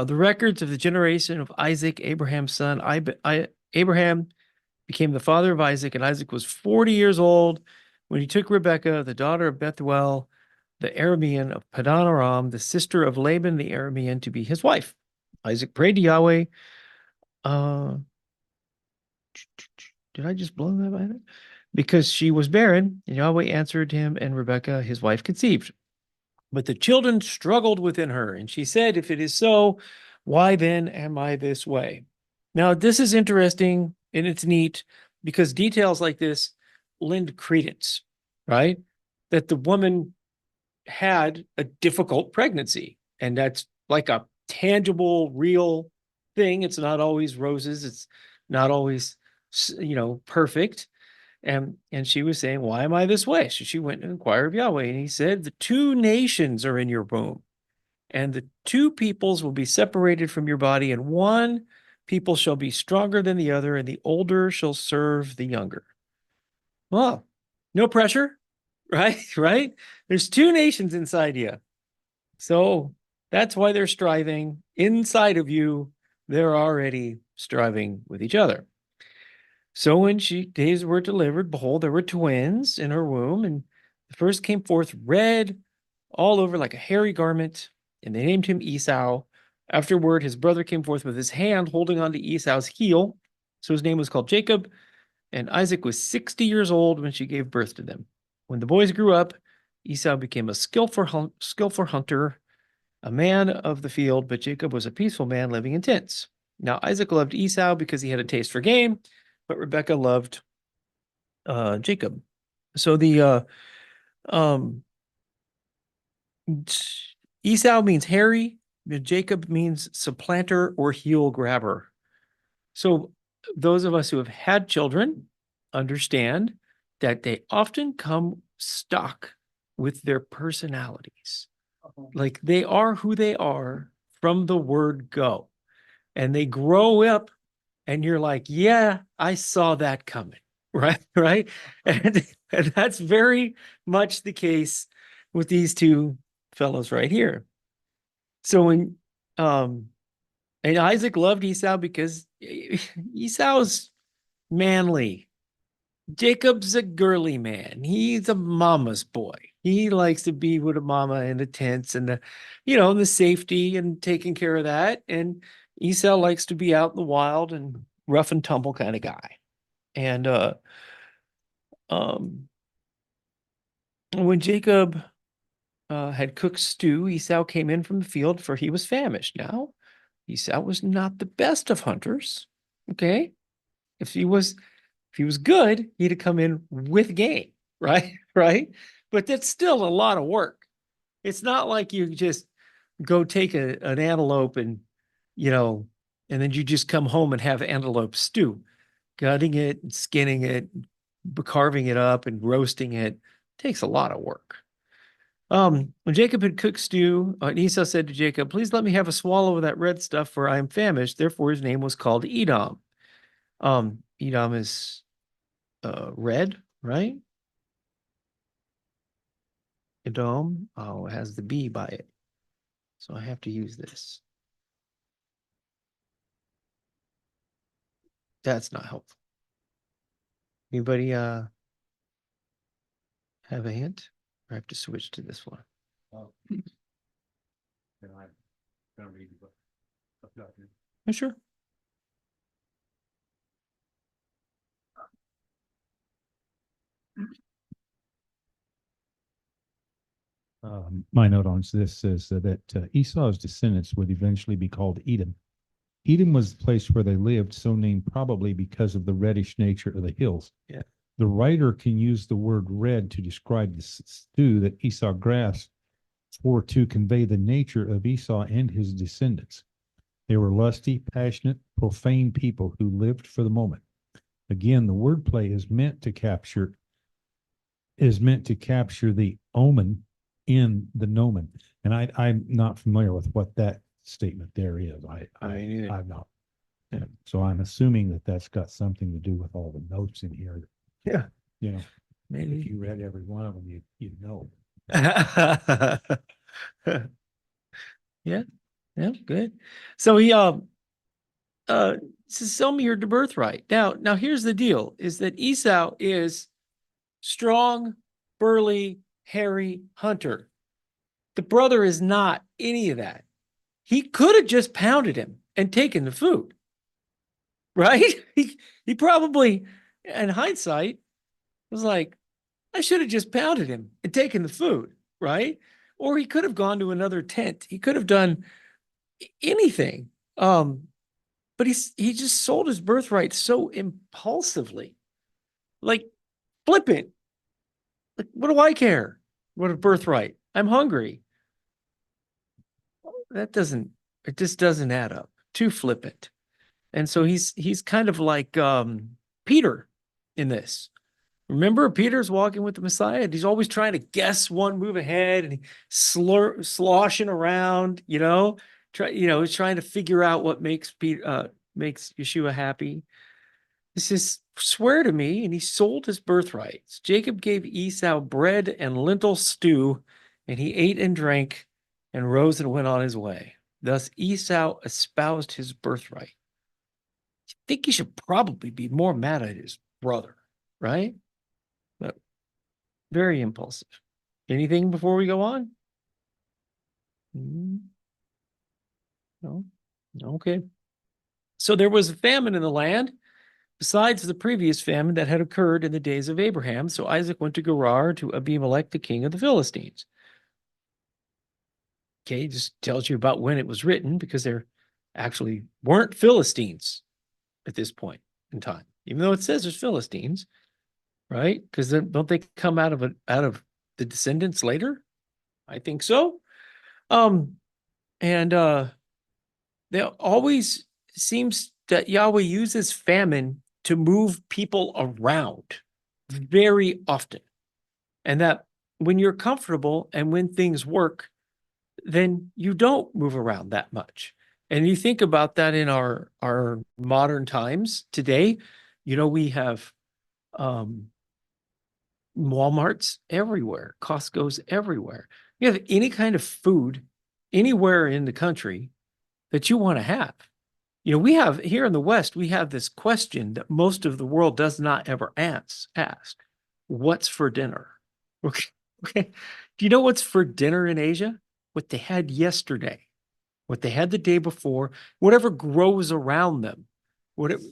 the records of the generation of Isaac, Abraham's son. Abraham became the father of Isaac, and Isaac was 40 years old when he took Rebekah, the daughter of Bethuel, the Aramean of Padan Aram, the sister of Laban the Aramean, to be his wife. Isaac prayed to Yahweh. Uh, did I just blow that by that? Because she was barren, and Yahweh answered him, and Rebekah, his wife, conceived. But the children struggled within her, and she said, if it is so, why then am I this way? Now, this is interesting and it's neat because details like this lend credence, right? That the woman had a difficult pregnancy, and that's like a tangible, real thing. It's not always roses. It's not always, perfect. And she was saying, why am I this way? So she went and inquired of Yahweh, and he said, the two nations are in your womb, and the two peoples will be separated from your body, and one people shall be stronger than the other, and the older shall serve the younger. Well, no pressure, right? Right? There's two nations inside you. So that's why they're striving inside of you. They're already striving with each other. So when days were delivered, behold, there were twins in her womb, and the first came forth red all over like a hairy garment, and they named him Esau. Afterward, his brother came forth with his hand holding on to Esau's heel. So his name was called Jacob, and Isaac was 60 years old when she gave birth to them. When the boys grew up, Esau became a skillful hunter, a man of the field, but Jacob was a peaceful man living in tents. Now Isaac loved Esau because he had a taste for game, but Rebekah loved Jacob. So the um, Esau means hairy, Jacob means supplanter or heel grabber. So those of us who have had children understand that they often come stuck with their personalities. Like they are who they are from the word go. And they grow up and you're like, yeah, I saw that coming. Right. Right. And that's very much the case with these two fellows right here. So when and Isaac loved Esau because Esau's manly. Jacob's a girly man. He's a mama's boy. He likes to be with a mama in the tents and the safety and taking care of that. And Esau likes to be out in the wild and rough and tumble kind of guy. And um, when Jacob had cooked stew, Esau came in from the field, for he was famished. Now, Esau was not the best of hunters. Okay, if he was good, he'd have come in with game, right? Right. But that's still a lot of work. It's not like you just go take an antelope and, you know, and then you just come home and have antelope stew. Gutting it, and skinning it, carving it up and roasting it takes a lot of work. When Jacob had cooked stew, Esau said to Jacob, please let me have a swallow of that red stuff, for I am famished. Therefore, his name was called Edom. Edom is red, right? Edom, oh, it has the B by it. So I have to use this. That's not helpful. Anybody have a hint? Or I have to switch to this one. Oh. Yeah, sure. My note on this says that Esau's descendants would eventually be called Edom. Edom was the place where they lived, so named probably because of the reddish nature of the hills. Yeah. The writer can use the word red to describe the stew that Esau grasped for to convey the nature of Esau and his descendants. They were lusty, passionate, profane people who lived for the moment. Again, the wordplay is meant to capture the omen in the nomen. And I'm not familiar with what that statement there is. I'm not. Yeah. So I'm assuming that that's got something to do with all the notes in here. Yeah. Maybe if you read every one of them, you'd know. Yeah. Yeah, good. So he says, sell me your birthright. Now here's the deal: is that Esau is strong, burly, hairy hunter. The brother is not any of that. He could have just pounded him and taken the food, right? He probably, in hindsight, was like, I should have just pounded him and taken the food, right? Or he could have gone to another tent. He could have done anything. But he just sold his birthright so impulsively, like flippant. Like, what do I care? What a birthright. I'm hungry. That doesn't, it just doesn't add up. Too flippant. And so he's kind of like Peter in this. Remember, Peter's walking with the Messiah, and he's always trying to guess one move ahead, and sloshing around, he's trying to figure out what makes makes Yeshua happy. He says, swear to me, and he sold his birthrights. Jacob gave Esau bread and lentil stew, and he ate and drank, and rose and went on his way. Thus Esau espoused his birthright. I think he should probably be more mad at his brother, right? But very impulsive. Anything before we go on? No? Okay. So there was a famine in the land, besides the previous famine that had occurred in the days of Abraham. So Isaac went to Gerar to Abimelech, the king of the Philistines. Okay, just tells you about when it was written, because there actually weren't Philistines at this point in time, even though it says there's Philistines, right? Because don't they come out of the descendants later? I think so. And there always seems that Yahweh uses famine to move people around very often. And that when you're comfortable and when things work, then you don't move around that much. And you think about that in our modern times today, we have Walmarts everywhere, Costco's everywhere. You have any kind of food anywhere in the country that you want to have. We have here in the West, we have this question that most of the world does not ever ask. What's for dinner? Okay. Okay. Do you know what's for dinner in Asia? What they had yesterday, what they had the day before, whatever grows around them,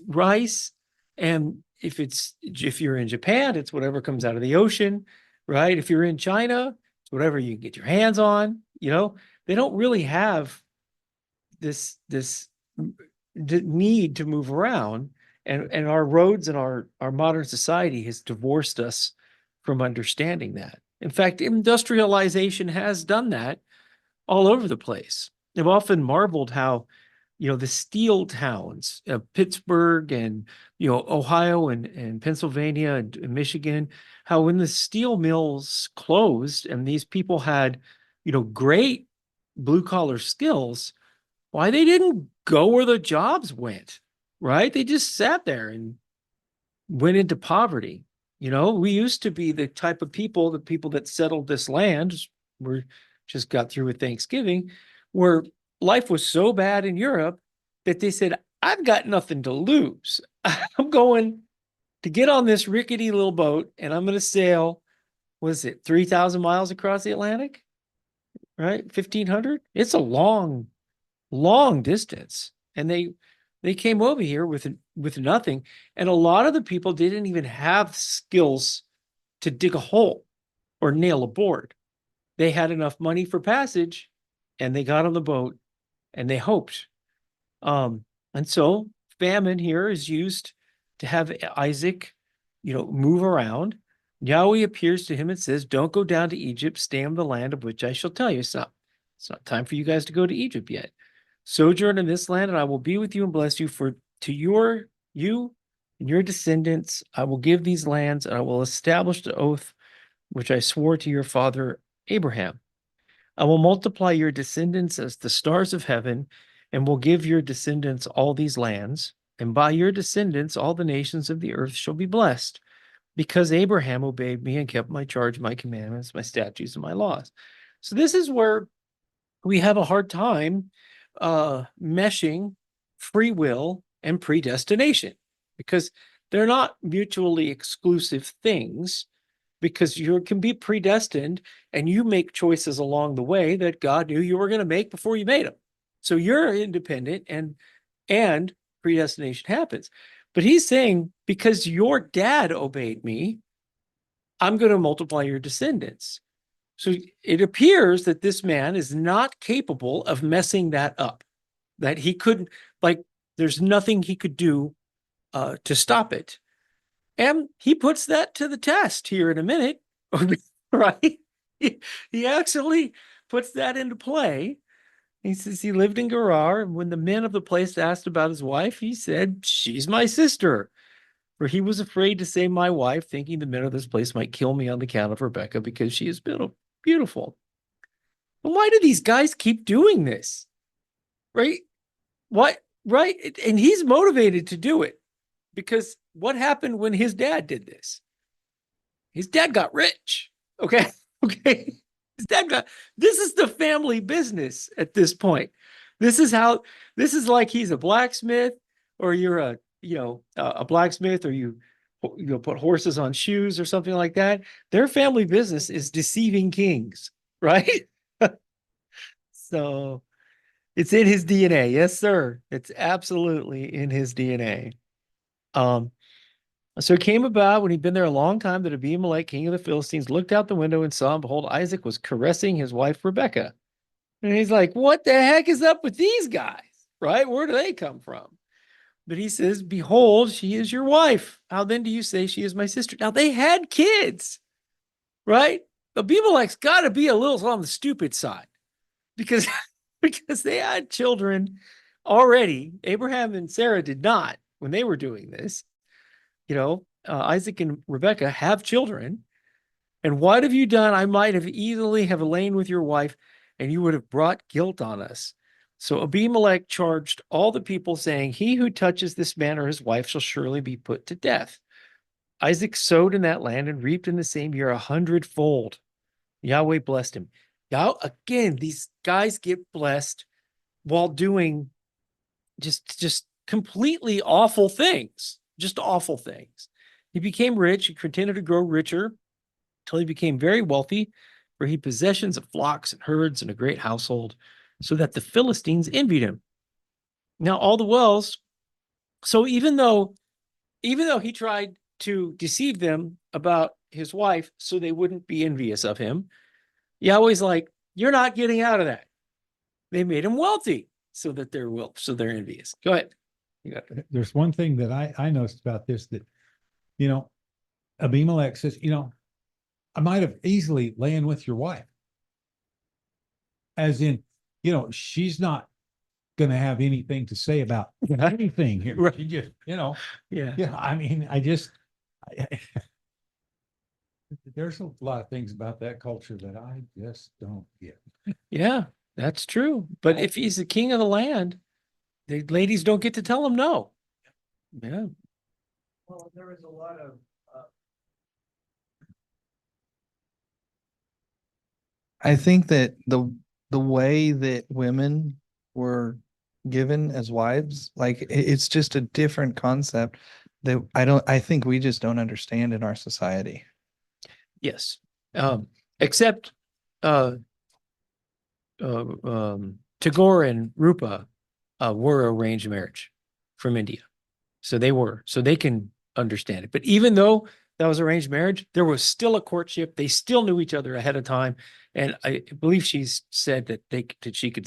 rice. And if you're in Japan, it's whatever comes out of the ocean, right? If you're in China, it's whatever you can get your hands on. They don't really have this need to move around, and our roads and our modern society has divorced us from understanding that. In fact, industrialization has done that all over the place. I've often marveled how, the steel towns of Pittsburgh and, Ohio and Pennsylvania and Michigan, how when the steel mills closed and these people had, great blue collar skills, why they didn't go where the jobs went, right? They just sat there and went into poverty. We used to be the type of people, the people that settled this land, we just got through with Thanksgiving, where life was so bad in Europe that they said, I've got nothing to lose. I'm going to get on this rickety little boat and I'm going to sail, what is it, 3,000 miles across the Atlantic, right? 1,500? It's a long distance. And they came over here with nothing. And a lot of the people didn't even have skills to dig a hole or nail a board. They had enough money for passage and they got on the boat and they hoped. And so famine here is used to have Isaac, move around. Yahweh appears to him and says, don't go down to Egypt, stay in the land of which I shall tell you. It's not time for you guys to go to Egypt yet. Sojourn in this land, and I will be with you and bless you. For to you and your descendants, I will give these lands, and I will establish the oath which I swore to your father Abraham. I will multiply your descendants as the stars of heaven, and will give your descendants all these lands. And by your descendants, all the nations of the earth shall be blessed, because Abraham obeyed me and kept my charge, my commandments, my statutes, and my laws. So this is where we have a hard time meshing free will and predestination, because they're not mutually exclusive things, because you can be predestined and you make choices along the way that God knew you were going to make before you made them. So you're independent, and predestination happens. But he's saying, because your dad obeyed me, I'm going to multiply your descendants. So it appears that this man is not capable of messing that up, that he couldn't, like, there's nothing he could do to stop it. And he puts that to the test here in a minute, right? He actually puts that into play. He says he lived in Gerar, and when the men of the place asked about his wife, he said, "She's my sister." For he was afraid to say my wife, thinking the men of this place might kill me on account of Rebecca, because she is beautiful. But why do these guys keep doing this? Right? What? Right? And he's motivated to do it, because what happened when his dad did this? His dad got rich. Okay. Okay. His dad got, this is the family business at this point. This is like he's a blacksmith, or you're a blacksmith, or you put horses on shoes or something like that. Their family business is deceiving kings, right? So it's in his DNA. Yes, sir. It's absolutely in his DNA. Um, So it came about when he'd been there a long time that Abimelech, king of the Philistines, looked out the window and saw, and behold, Isaac was caressing his wife Rebekah. And he's like, what the heck is up with these guys? Right? Where do they come from? But he says, behold, she is your wife. How then do you say she is my sister? Now they had kids, right? Abimelech's got to be a little on the stupid side, because because they had children already. Abraham and Sarah did not when they were doing this. Isaac and Rebekah have children. And what have you done? I might have easily have lain with your wife, and you would have brought guilt on us. So Abimelech charged all the people, saying, he who touches this man or his wife shall surely be put to death. Isaac sowed in that land and reaped in the same year 100-fold. Yahweh blessed him. Now, again, these guys get blessed while doing just completely awful things, just awful things. He became rich. He continued to grow richer until he became very wealthy, for he had possessions of flocks and herds and a great household, so that the Philistines envied him. Now, all the wells, so even though he tried to deceive them about his wife so they wouldn't be envious of him, Yahweh's like, you're not getting out of that. They made him wealthy so that they're envious. Go ahead. There's one thing that I noticed about this, that, Abimelech says, I might have easily lain with your wife. As in, she's not going to have anything to say about anything here. Right. She just, Yeah. I mean, there's a lot of things about that culture that I just don't get. Yeah, that's true. But if he's the king of the land, the ladies don't get to tell him no. Yeah. Well, there was a lot of I think that the way that women were given as wives, like it's just a different concept that I think we just don't understand in our society. Yes. Except Tagore and Rupa were arranged marriage from India. So they can understand it. But even though that was arranged marriage, there was still a courtship. They still knew each other ahead of time. And I believe she's said that she could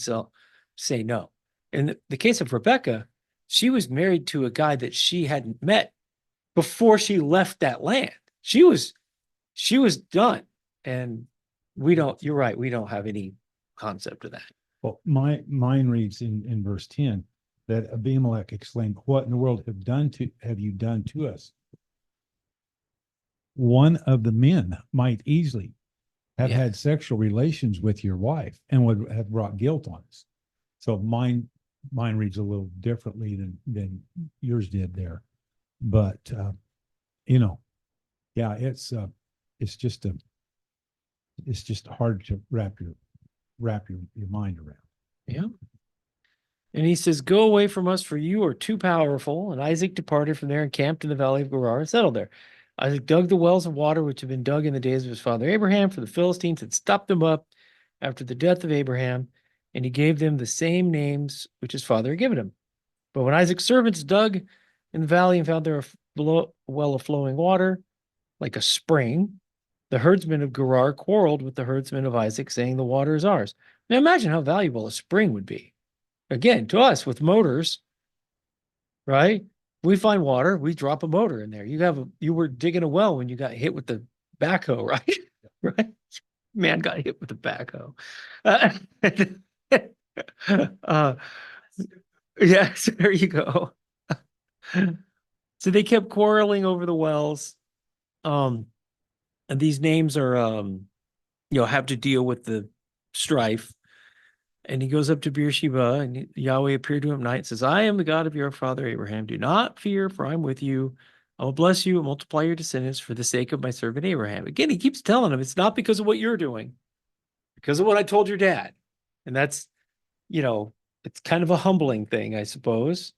say no. In the case of Rebecca, she was married to a guy that she hadn't met before she left that land. She was done. And you're right, we don't have any concept of that. Well, mine reads in verse 10 that Abimelech exclaimed, what in the world have you done to us? One of the men might easily have had sexual relations with your wife and would have brought guilt on us. So mine reads a little differently than yours did there. But yeah, it's just hard to wrap your mind around. Yeah. And he says, "Go away from us, for you are too powerful." And Isaac departed from there and camped in the valley of Gerar and settled there. Isaac dug the wells of water which had been dug in the days of his father Abraham, for the Philistines had stopped them up after the death of Abraham, and he gave them the same names which his father had given him. But when Isaac's servants dug in the valley and found there a well of flowing water, like a spring, the herdsmen of Gerar quarreled with the herdsmen of Isaac, saying, "The water is ours." Now imagine how valuable a spring would be. Again, to us with motors, right? We find water, we drop a motor in there. You were digging a well when you got hit with the backhoe, right? Right? Man got hit with the backhoe. Uh, yes, there you go. So they kept quarreling over the wells. And these names are have to deal with the strife. And he goes up to Beersheba, and Yahweh appeared to him at night and says, "I am the God of your father Abraham. Do not fear, for I'm with you. I will bless you and multiply your descendants for the sake of my servant Abraham." Again, he keeps telling him it's not because of what you're doing, because of what I told your dad. And that's, it's kind of a humbling thing, I suppose.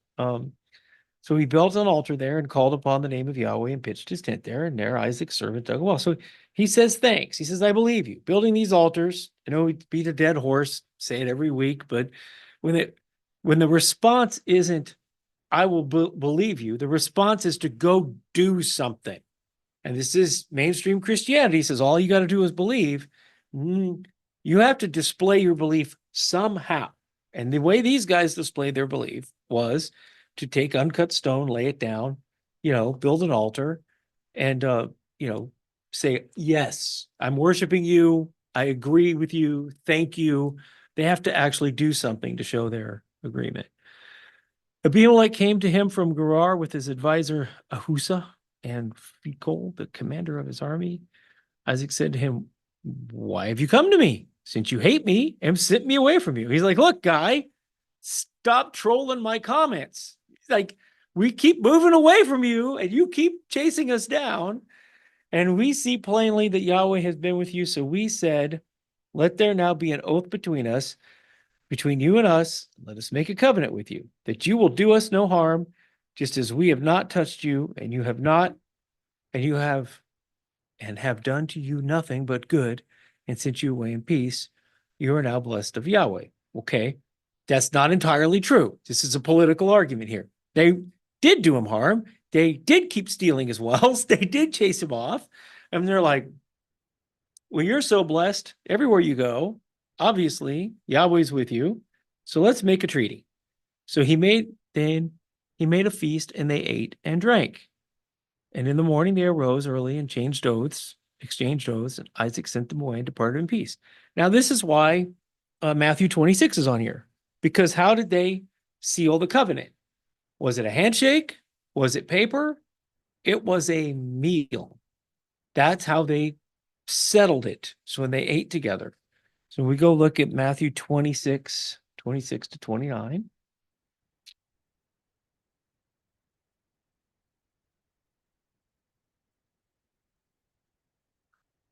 So he built an altar there and called upon the name of Yahweh and pitched his tent there. And there Isaac's servant dug a well. So he says, "Thanks." He says, "I believe you." Building these altars, we beat a dead horse, say it every week, but when the response isn't, "I will believe you," the response is to go do something. And this is mainstream Christianity. He says, all you got to do is believe. You have to display your belief somehow. And the way these guys displayed their belief was to take uncut stone, lay it down, build an altar, and say, "Yes, I'm worshiping you. I agree with you. Thank you." They have to actually do something to show their agreement. Abimelech came to him from Gerar with his advisor Ahusa and Phicol, the commander of his army. Isaac said to him, "Why have you come to me, since you hate me and sent me away from you?" He's like, "Look, guy, stop trolling my comments. Like, we keep moving away from you and you keep chasing us down. And we see plainly that Yahweh has been with you. So we said, let there now be an oath between us, between you and us. Let us make a covenant with you, that you will do us no harm, just as we have not touched you, and you have not, and you have, and have done to you nothing but good, and sent you away in peace. You are now blessed of Yahweh. Okay. That's not entirely true. This is a political argument here. They did do him harm. They did keep stealing his wells. They did chase him off. And they're like, "Well, you're so blessed everywhere you go. Obviously, Yahweh's with you. So let's make a treaty." So he made a feast, and they ate and drank. And in the morning they arose early and exchanged oaths, and Isaac sent them away and departed in peace. Now, this is why Matthew 26 is on here. Because how did they seal the covenant? Was it a handshake? Was it paper? It was a meal. That's how they settled it. So when they ate together. So we go look at Matthew 26 to 29.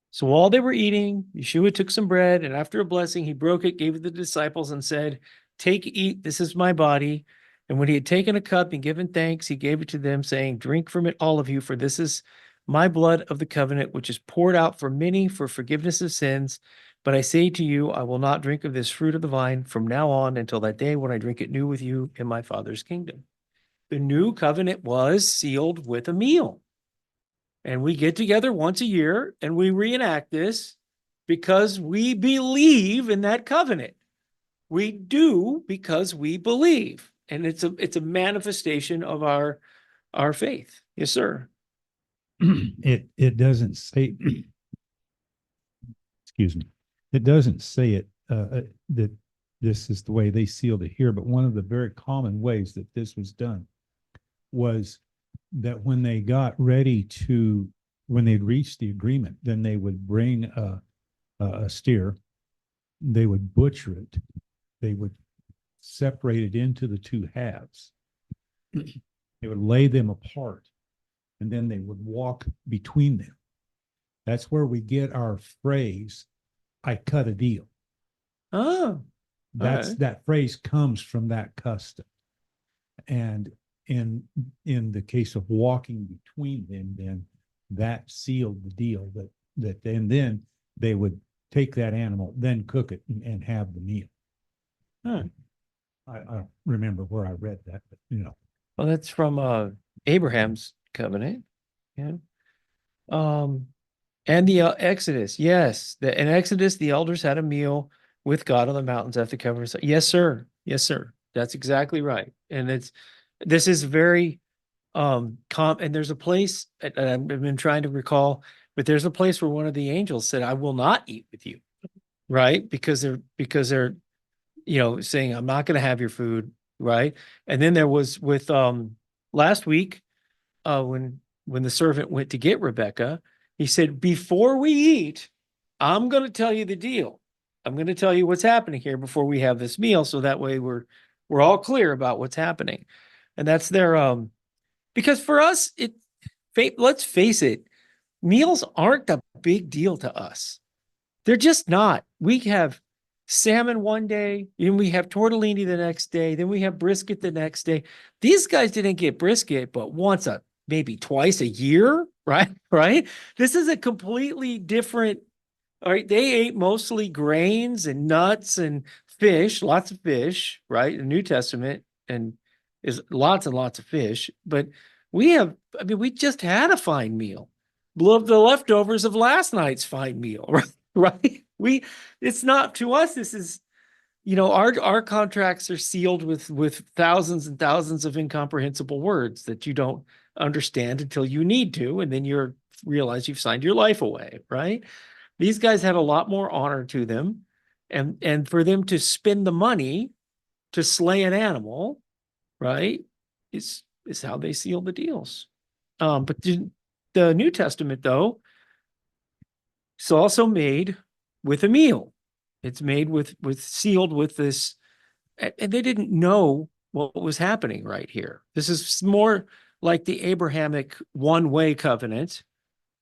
So while they were eating, Yeshua took some bread, and after a blessing, he broke it, gave it to the disciples, and said, "Take, eat, this is my body." And when he had taken a cup and given thanks, he gave it to them, saying, "Drink from it, all of you, for this is my blood of the covenant, which is poured out for many for forgiveness of sins. But I say to you, I will not drink of this fruit of the vine from now on until that day when I drink it new with you in my Father's kingdom." The new covenant was sealed with a meal. And we get together once a year and we reenact this because we believe in that covenant. We do because we believe. And it's a manifestation of our faith. Yes, sir. It doesn't say, excuse me, it doesn't say it that this is the way they sealed it here, but one of the very common ways that this was done was that when they got ready when they'd reached the agreement, then they would bring a steer, they would butcher it, they would separate it into the two halves, they would lay them apart, and then they would walk between them. That's where we get our phrase, "I cut a deal." Oh, right. that phrase comes from that custom. And in the case of walking between them, then that sealed the deal and then they would take that animal, then cook it and have the meal. Huh. I don't remember where I read that, but Well, that's from Abraham's covenant. Yeah. And the Exodus. Yes. In Exodus, the elders had a meal with God on the mountains after covering. Yes, sir. Yes, sir. That's exactly right. And this is very and there's a place and I've been trying to recall, but there's a place where one of the angels said, I will not eat with you, right? Because they're saying, I'm not going to have your food, right? And then there was with last week, when the servant went to get Rebecca, he said, before we eat, I'm going to tell you the deal. I'm going to tell you what's happening here before we have this meal, so that way we're all clear about what's happening. And that's their because for us, let's face it, meals aren't a big deal to us. They're just not. We have salmon one day, then we have tortellini the next day, then we have brisket the next day. These guys didn't get brisket, but maybe twice a year, right? Right? This is a completely different. All right, they ate mostly grains and nuts and fish, lots of fish, right? The New Testament and is lots and lots of fish, but we just had a fine meal. Love the leftovers of last night's fine meal, right? Right? It's not to us. This is, our contracts are sealed with thousands and thousands of incomprehensible words that you don't understand until you need to, and then you realize you've signed your life away, right? These guys had a lot more honor to them, and for them to spend the money to slay an animal, right, is how they seal the deals. But the New Testament, though, it's also made with a meal. It's made with sealed with this, and they didn't know what was happening right here. This is more like the Abrahamic one-way covenant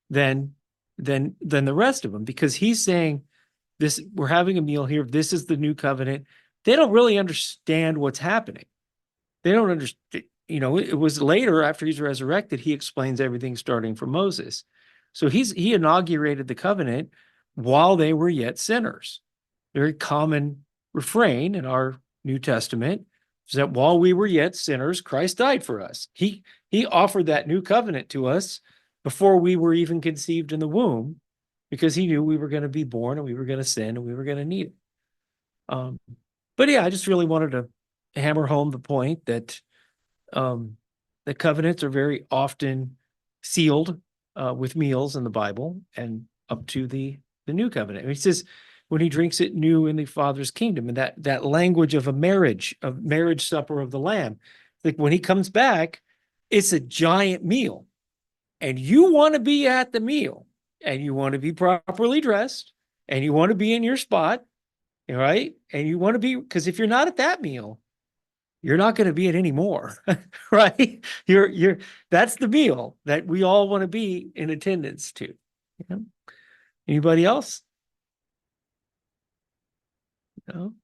than the rest of them, because he's saying this, we're having a meal here. This is the new covenant. They don't really understand what's happening. They don't understand. It was later after he's resurrected, he explains everything starting from Moses. So he inaugurated the covenant while they were yet sinners. Very common refrain in our New Testament is that while we were yet sinners, Christ died for us. He offered that new covenant to us before we were even conceived in the womb, because he knew we were going to be born and we were going to sin and we were going to need it. But yeah, I just really wanted to hammer home the point that the covenants are very often sealed with meals in the Bible, and up to the new covenant. And he says, when he drinks it new in the Father's kingdom, and that language of marriage supper of the Lamb, like when he comes back, it's a giant meal, and you want to be at the meal, and you want to be properly dressed, and you want to be in your spot, right? And you want to be, because if you're not at that meal, you're not going to be at any more, right? That's the meal that we all want to be in attendance to. Yeah. Anybody else? No.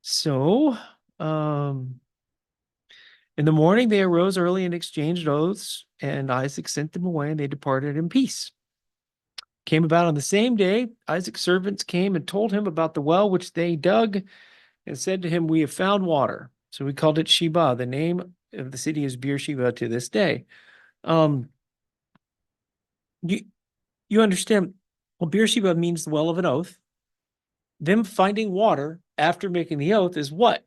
So, in the morning they arose early and exchanged oaths, and Isaac sent them away, and they departed in peace. Came about on the same day, Isaac's servants came and told him about the well which they dug, and said to him, we have found water. So we called it Sheba. The name of the city is Beersheba to this day. You understand, well, Beersheba means the well of an oath. Them finding water after making the oath is what?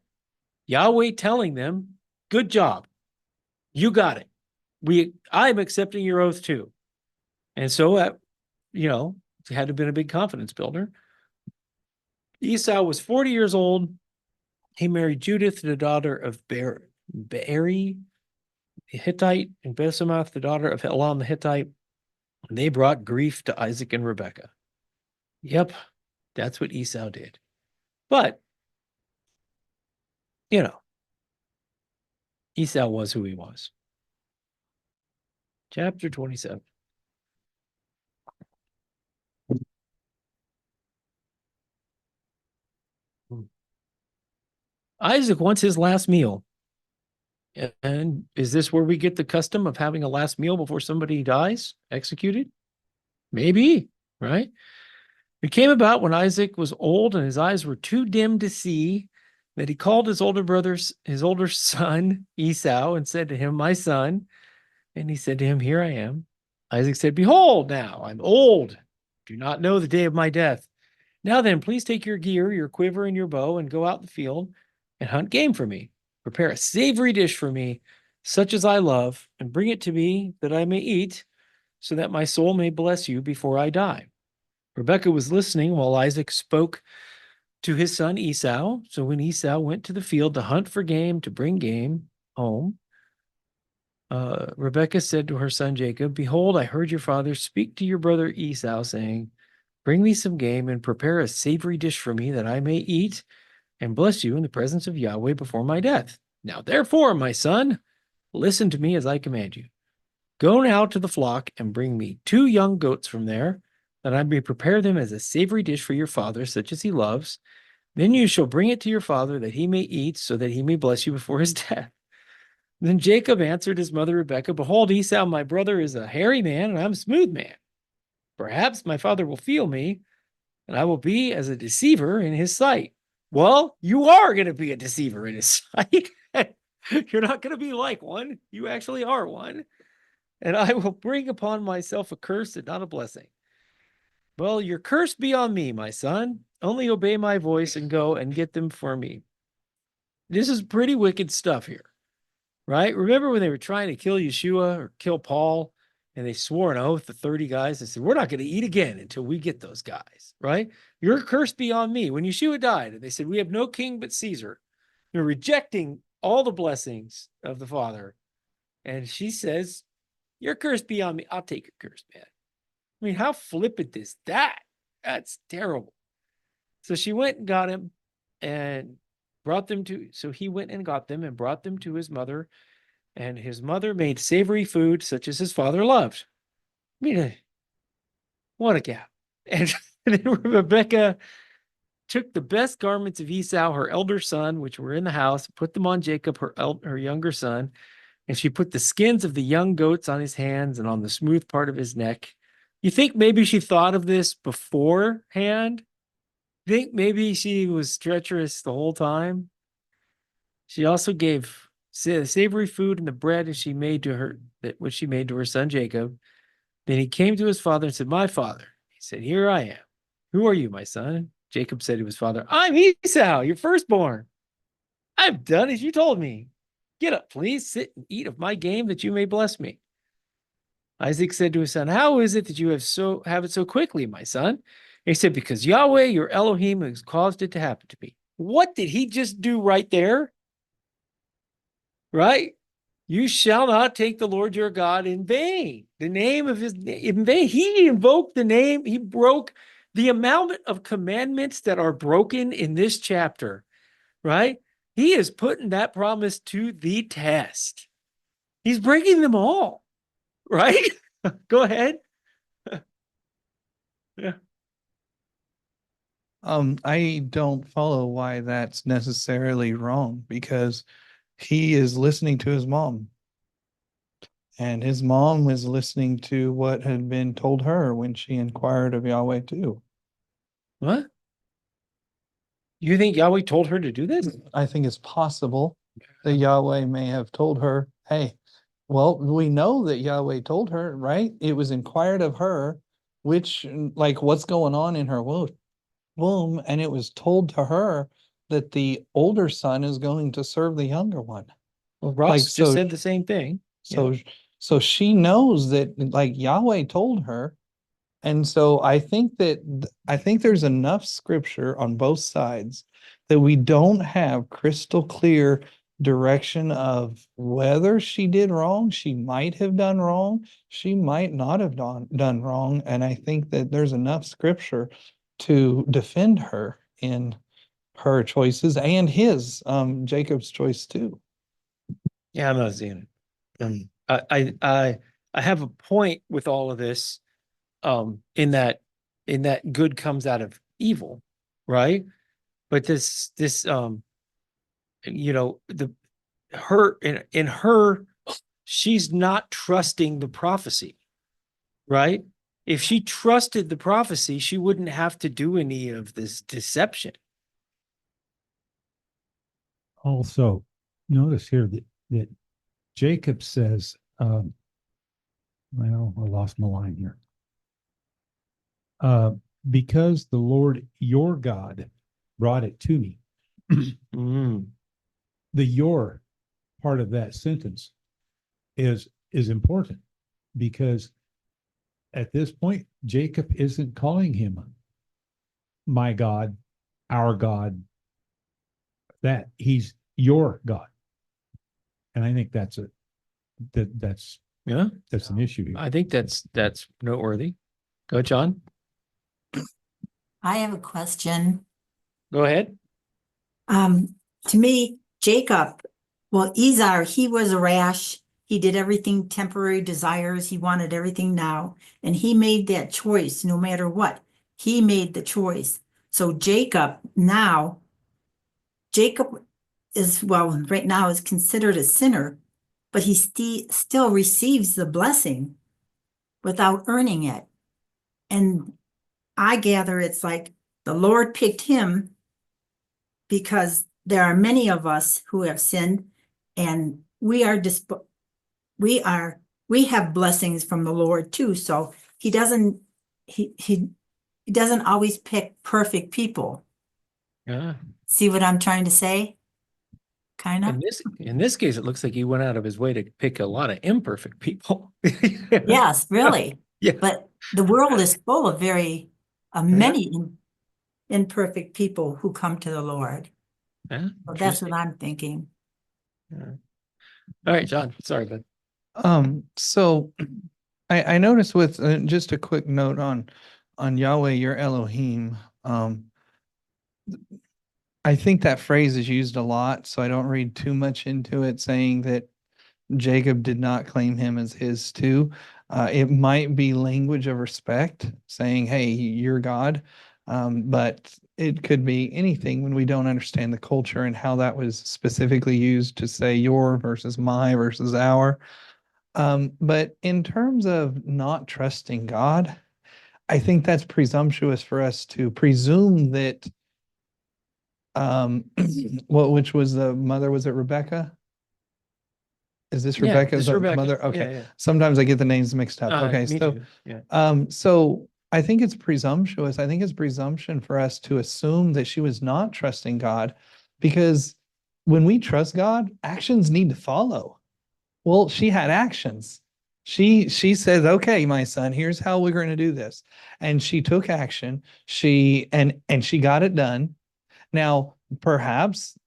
Yahweh telling them, good job. You got it. I'm accepting your oath too. And so, it had to have been a big confidence builder. Esau was 40 years old. He married Judith, the daughter of Beeri the Hittite, and Basemath, the daughter of Elam the Hittite. And they brought grief to Isaac and Rebekah. Yep, that's what Esau did. But, Esau was who he was. Chapter 27. Isaac wants his last meal. And is this where we get the custom of having a last meal before somebody dies, executed? Maybe, right? It came about when Isaac was old and his eyes were too dim to see that he called his older son Esau and said to him, "My son." And he said to him, "Here I am." Isaac said, "Behold, now I'm old. Do not know the day of my death. Now then, please take your gear, your quiver, and your bow and go out in the field and hunt game for me. Prepare a savory dish for me, such as I love, and bring it to me that I may eat, so that my soul may bless you before I die." Rebekah was listening while Isaac spoke to his son Esau. So when Esau went to the field to hunt for game, to bring game home, Rebekah said to her son Jacob, "Behold, I heard your father speak to your brother Esau, saying, 'Bring me some game and prepare a savory dish for me that I may eat and bless you in the presence of Yahweh before my death. Now, therefore, my son, listen to me as I command you. Go now to the flock and bring me 2 young goats from there, that I may prepare them as a savory dish for your father, such as he loves. Then you shall bring it to your father, that he may eat, so that he may bless you before his death.' Then Jacob answered his mother Rebekah, 'Behold, Esau, my brother, is a hairy man, and I'm a smooth man. Perhaps my father will feel me, and I will be as a deceiver in his sight.' Well, you are going to be a deceiver in his sight. You're not going to be like one. You actually are one. And I will bring upon myself a curse and not a blessing. Well, your curse be on me, my son. Only obey my voice and go and get them for me." This is pretty wicked stuff here, right? Remember when they were trying to kill Yeshua or kill Paul, and they swore an oath to 30 guys and said, "We're not going to eat again until we get those guys," right? Your curse be on me. When Yeshua died, and they said, "We have no king but Caesar." They're rejecting all the blessings of the Father. And she says, "Your curse be on me. I'll take your curse, man." I mean, how flippant is that? That's terrible. So she went and got him and brought them to, so he went and got them and brought them to his mother. And his mother made savory food such as his father loved. I mean, what a gal. And then Rebekah took the best garments of Esau, her elder son, which were in the house, put them on Jacob, her younger son. And she put the skins of the young goats on his hands and on the smooth part of his neck. You think maybe she thought of this beforehand? Think maybe she was treacherous the whole time? She also gave savory food and the bread as she made to her, that which she made to her son Jacob. Then he came to his father and said, "My father." He said, "Here I am. Who are you, my son?" Jacob said to his father, "I'm Esau, your firstborn. I've done as you told me. Get up, please, sit and eat of my game, that you may bless me." Isaac said to his son, "How is it that you have it so quickly, my son?" He said, "Because Yahweh, your Elohim, has caused it to happen to me." What did he just do right there? Right? "You shall not take the Lord your God in vain." The name of his in vain. He invoked the name. He broke the amount of commandments that are broken in this chapter, right? He is putting that promise to the test. He's breaking them all, right? Go ahead. Yeah. I don't follow why that's necessarily wrong, because he is listening to his mom, and his mom was listening to what had been told her when she inquired of Yahweh too. What? You think Yahweh told her to do this? I think it's possible that Yahweh may have told her, "Hey, well, we know that Yahweh told her, right? It was inquired of her, which, like, what's going on in her womb, and it was told to her that the older son is going to serve the younger one." Well, Ross Like, just so, said the same thing. so, so she knows that, like, Yahweh told her. And so I think there's enough scripture on both sides that we don't have crystal clear direction of whether she did wrong. She might have done wrong. She might not have done wrong. And I think that there's enough scripture to defend her in her choices and his, Jacob's choice too. Yeah, I'm not seeing it. I have a point with all of this, in that good comes out of evil, right? But this in her, she's not trusting the prophecy, right? If she trusted the prophecy, she wouldn't have to do any of this deception. Also, notice here that Jacob says, well, I lost my line here. Because the Lord your God brought it to me. Mm. The your part of that sentence is important, because at this point, Jacob isn't calling him my God, our God, that he's your God. And I think that's Yeah, that's an issue here. I think that's noteworthy. Go, John. I have a question. Go ahead. To me, Jacob, well, Esau, he was rash. He did everything temporary desires. He wanted everything now. And he made that choice no matter what. He made the choice. So Jacob is, well, right now is considered a sinner, but he still receives the blessing without earning it. And I gather it's like the Lord picked him because there are many of us who have sinned, and we have blessings from the Lord too. So he doesn't always pick perfect people. Yeah. See what I'm trying to say? Kind of. In this case, it looks like he went out of his way to pick a lot of imperfect people. Yes, really. Yeah. But the world is full of many imperfect people who come to the Lord. Yeah, So that's what I'm thinking. yeah. All right, John. Sorry, bud. So I noticed with just a quick note on Yahweh, your Elohim. I think that phrase is used a lot, so I don't read too much into it, saying that Jacob did not claim him as his too. It might be language of respect, saying, "Hey, you're God," but it could be anything when we don't understand the culture and how that was specifically used to say your versus my versus our. But in terms of not trusting God, I think that's presumptuous for us to presume that. Which was the mother? Was it Rebecca? Is this Yeah, Rebecca? this Is the Rebecca. mother? Okay. Yeah, Sometimes I get the names mixed up. yeah. Okay. Me So, too. Yeah. so I think it's presumptuous. I think it's presumption for us to assume that she was not trusting God, because when we trust God, actions need to follow. Well, she had actions. She says, "Okay, my son, here's how we're going to do this." And she took action. And she got it done. Now, perhaps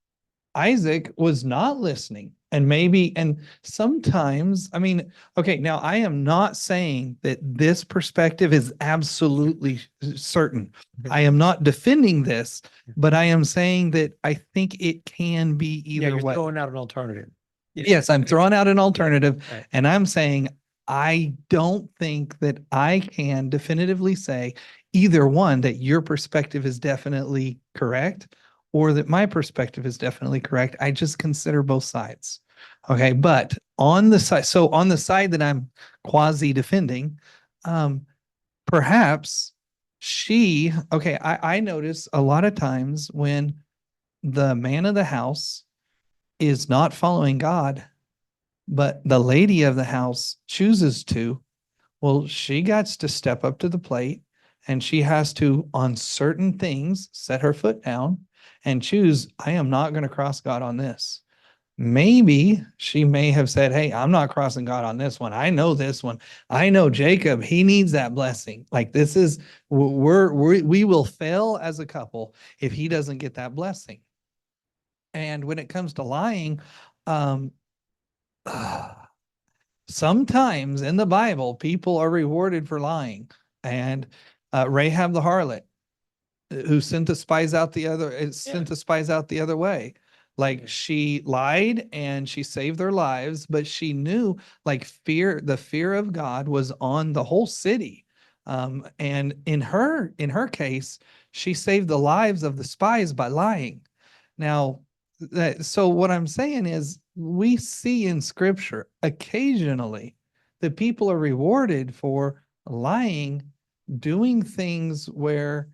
Isaac was not listening, and sometimes, I mean, okay, now I am not saying that this perspective is absolutely certain. I am not defending this, but I am saying that I think it can be Yeah, either you're way. throwing out an alternative. Yes, I'm throwing out an alternative, Right. and I'm saying I don't think that I can definitively say either one, that your perspective is definitely correct or that my perspective is definitely correct. I just consider both sides. Okay, but on the side that I'm quasi defending, perhaps I notice a lot of times when the man of the house is not following God, but the lady of the house chooses to, well, she gets to step up to the plate, and she has to, on certain things, set her foot down and choose, I am not going to cross God on this. Maybe she may have said, "Hey, I'm not crossing God on this one. I know this one. I know Jacob, he needs that blessing. Like, this is, we will fail as a couple if he doesn't get that blessing." And when it comes to lying, um, sometimes in the Bible, people are rewarded for lying. And Rahab the harlot, who sent the spies out the other way. Like, Yeah. she lied and she saved their lives, but she knew, like, the fear of God was on the whole city. And in her case, she saved the lives of the spies by lying. Now, So what I'm saying is we see in scripture occasionally that people are rewarded for lying, doing things where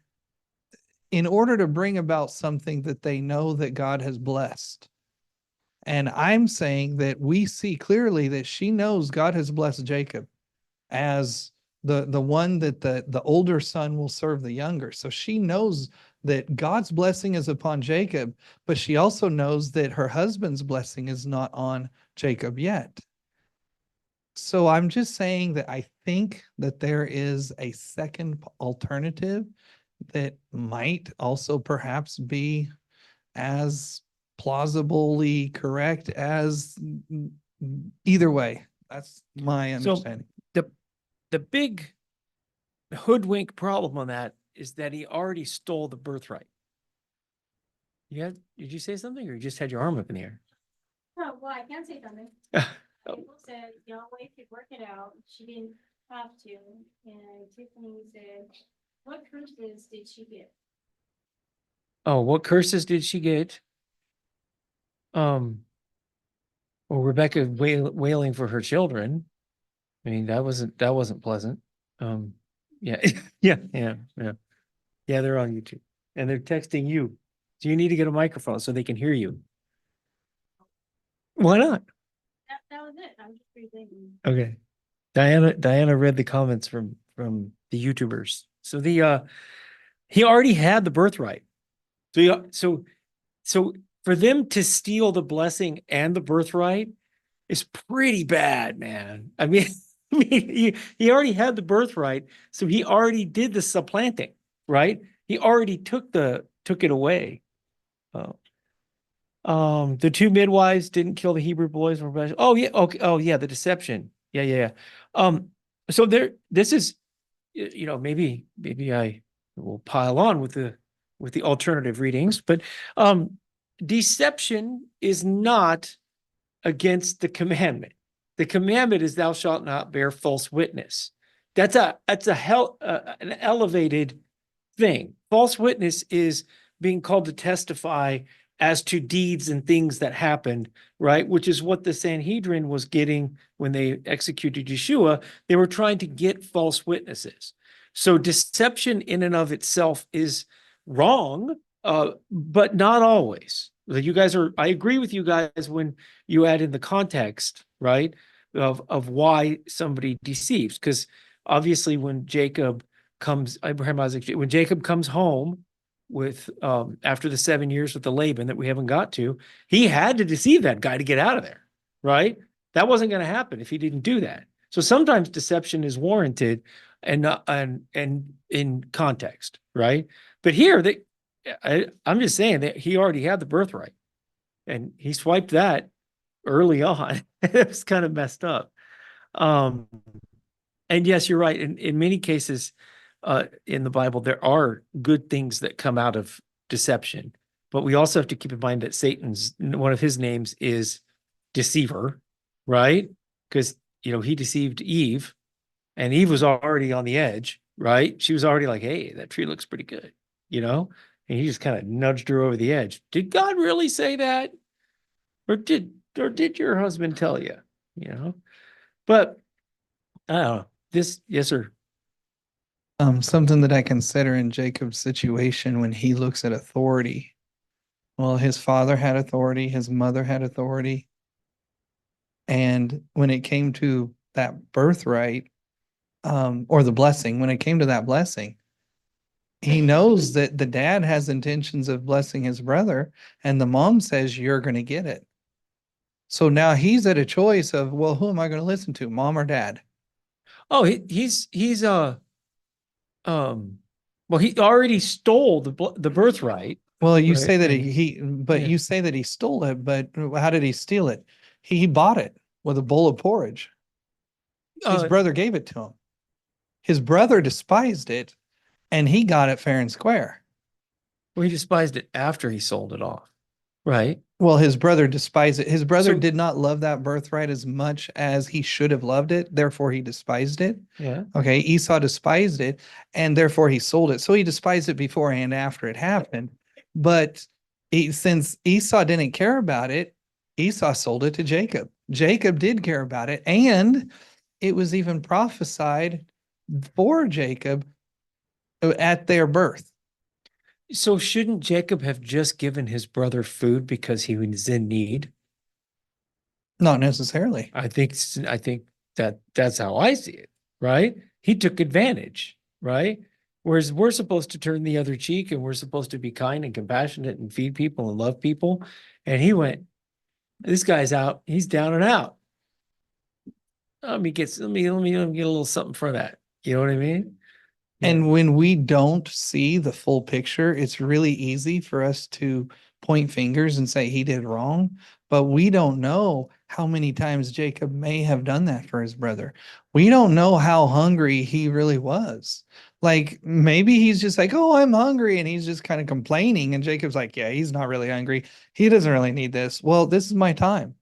in order to bring about something that they know that God has blessed. And I'm saying that we see clearly that she knows God has blessed Jacob as the one that the older son will serve the younger. So she knows that God's blessing is upon Jacob, but she also knows that her husband's blessing is not on Jacob yet. So I'm just saying that I think that there is a second alternative that might also perhaps be as plausibly correct as either way. That's my So understanding. the big hoodwink problem on that is that he already stole the birthright. Did you say something, or you just had your arm up in the air? Oh, well, I can say something. Oh. Bible said Yahweh could work it out. She didn't have to. And Tiffany said, what curses did she get? Oh, what curses did she get? Well, Rebecca wailing for her children. I mean, that wasn't pleasant. Yeah, yeah. Yeah, they're on YouTube and they're texting you. So you need to get a microphone so they can hear you. Why not? That was it. I'm just rethinking. Okay. Diana read the comments from the YouTubers. So he already had the birthright. So for them to steal the blessing and the birthright is pretty bad, man. I mean, he already had the birthright, so he already did the supplanting, right? He already took it away. The two midwives didn't kill the Hebrew boys. Oh yeah, okay. Oh yeah, the deception. Yeah. So this is, maybe I will pile on with the alternative readings, but deception is not against the commandment. The commandment is thou shalt not bear false witness. That's an elevated thing. False witness is being called to testify as to deeds and things that happened, right? Which is what the Sanhedrin was getting when they executed Yeshua. They were trying to get false witnesses. So deception in and of itself is wrong, but not always. I agree with you guys when you add in the context, right, of why somebody deceives. Because obviously when Jacob comes home with after the 7 years with the Laban that we haven't got to, he had to deceive that guy to get out of there, right? That wasn't going to happen if he didn't do that. So sometimes deception is warranted and in context, right? But here I'm just saying that he already had the birthright and he swiped that early on. It was kind of messed up. And yes, you're right. In many cases, in the Bible, there are good things that come out of deception, but we also have to keep in mind that one of his names is deceiver, right? Because, he deceived Eve and Eve was already on the edge, right? She was already like, hey, that tree looks pretty good, and he just kind of nudged her over the edge. Did God really say that? Or did your husband tell you, But I don't know. Yes, sir. Something that I consider in Jacob's situation when he looks at authority. Well, his father had authority, his mother had authority. And when it came to that birthright, or the blessing, when it came to that blessing, he knows that the dad has intentions of blessing his brother, and the mom says, you're going to get it. So now he's at a choice of, well, who am I going to listen to, mom or dad? Oh, well, he already stole the birthright. Well, you Right, say that and- you say that he stole it, but how did he steal it? He bought it with a bowl of porridge. His brother gave it to him. His brother despised it, and he got it fair and square. Well, he despised it after he sold it off, right? Well, his brother despised it. His brother So- did not love that birthright as much as he should have loved it. Therefore, he despised it. Yeah. Okay. Esau despised it, and therefore he sold it. So he despised it before and after it happened. But since Esau didn't care about it, Esau sold it to Jacob. Jacob did care about it. And it was even prophesied for Jacob at their birth. So shouldn't Jacob have just given his brother food because he was in need? Not necessarily. I think that's how I see it, right? He took advantage, right? Whereas we're supposed to turn the other cheek and we're supposed to be kind and compassionate and feed people and love people. And he went, this guy's out, he's down and out. Let me get a little something for that. You know what I mean? Yeah. And when we don't see the full picture, it's really easy for us to point fingers and say he did wrong, but we don't know how many times Jacob may have done that for his brother. We don't know how hungry he really was. Like maybe he's just like, oh, I'm hungry. And he's just kind of complaining. And Jacob's like, yeah, he's not really hungry. He doesn't really need this. Well, this is my time.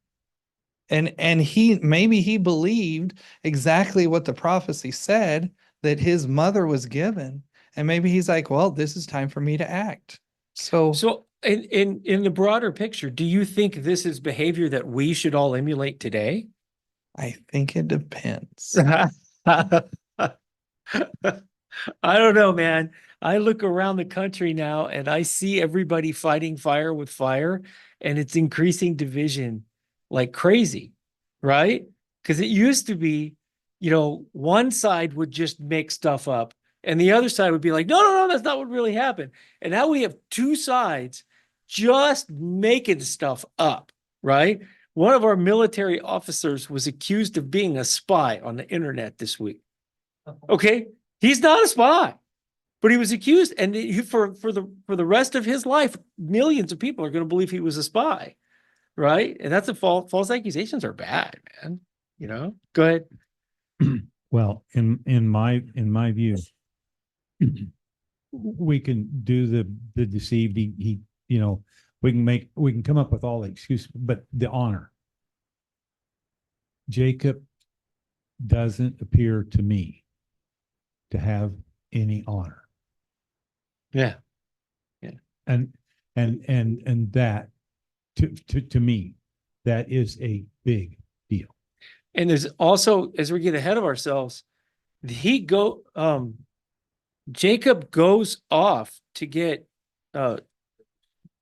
And he believed exactly what the prophecy said, that his mother was given. And maybe he's like, well, this is time for me to act. So in the broader picture, do you think this is behavior that we should all emulate today? I think it depends. I don't know, man. I look around the country now and I see everybody fighting fire with fire, and it's increasing division like crazy, right? Because it used to be, one side would just make stuff up and the other side would be like, no, that's not what really happened. And now we have two sides just making stuff up, right? One of our military officers was accused of being a spy on the internet this week. Okay. He's not a spy, but he was accused, and for the rest of his life, millions of people are going to believe he was a spy, right? And that's false accusations are bad, man. Go ahead. Well, in my view, we can do the deceived. We can come up with all the excuses, but the honor. Jacob doesn't appear to me to have any honor. Yeah. And that to me, that is a big deal. And there's also, as we get ahead of ourselves, Jacob goes off to get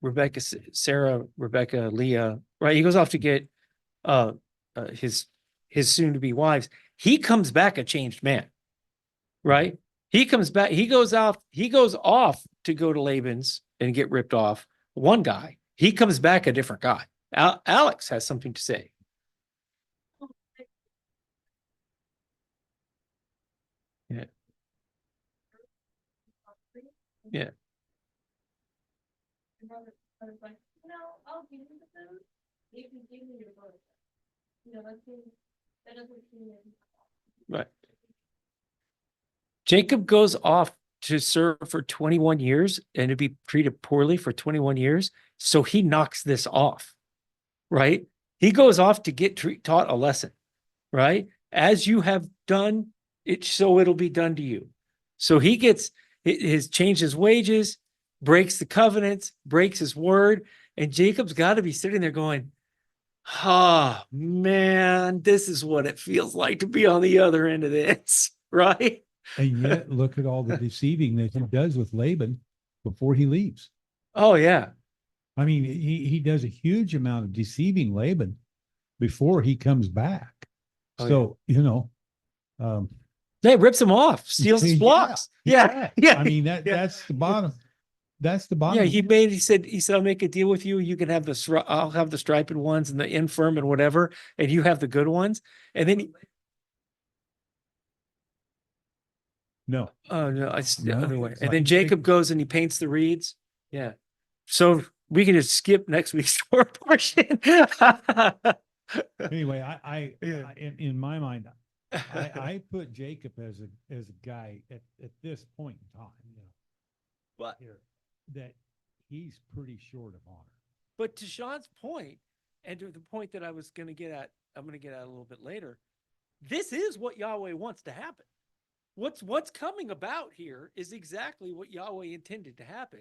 Rebecca, Sarah, Rebecca, Leah, right? He goes off to get his soon-to-be wives. He comes back a changed man, right? He comes back, he goes off to go to Laban's and get ripped off. One guy, he comes back a different guy. Alex has something to say. Yeah. Yeah. I was like, I'll give you the food. You can give me your brother. That doesn't seem Right. Jacob goes off to serve for 21 years and to be treated poorly for 21 years. So he knocks this off, right? He goes off to get taught a lesson, right? As you have done it, so it'll be done to you. So he gets changed his wages, breaks the covenants, breaks his word. And Jacob's got to be sitting there going, oh man, this is what it feels like to be on the other end of this, right? And yet look at all the deceiving that he does with Laban before he leaves. Oh yeah. I mean, he does a huge amount of deceiving Laban before he comes back. Oh, So, They rips him off, steals his flocks. Yeah. I mean, that's the bottom. That's the bottom. Yeah, he said, I'll make a deal with you. You can have I'll have the striped ones and the infirm and whatever, and you have the good ones. And then no. Oh no, it's the No, other way. it's And like then he's Jacob taking- goes and he paints the reeds. Yeah. So we can just skip next week's Torah portion. Anyway, Yeah. in my mind, I put Jacob as a guy at this point in time, But here, that he's pretty short of honor. But to Sean's point, and to the point that I was going to get at, I'm going to get at a little bit later. This is what Yahweh wants to happen. What's coming about here is exactly what Yahweh intended to happen.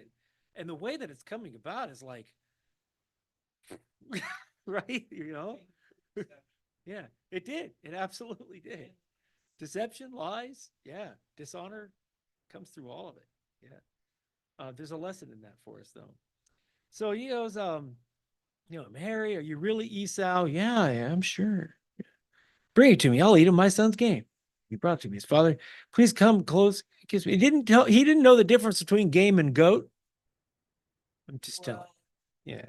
And the way that it's coming about is like, right? Yeah, it did. It absolutely did. Deception, lies, yeah, dishonor comes through all of it. Yeah. There's a lesson in that for us though. So he goes, Mary, are you really Esau? Yeah, I am, sure. Bring it to me. I'll eat him. My son's game. He brought it to me. His father, please come close. Kiss me. He didn't know the difference between game and goat. I'm just telling. Yeah.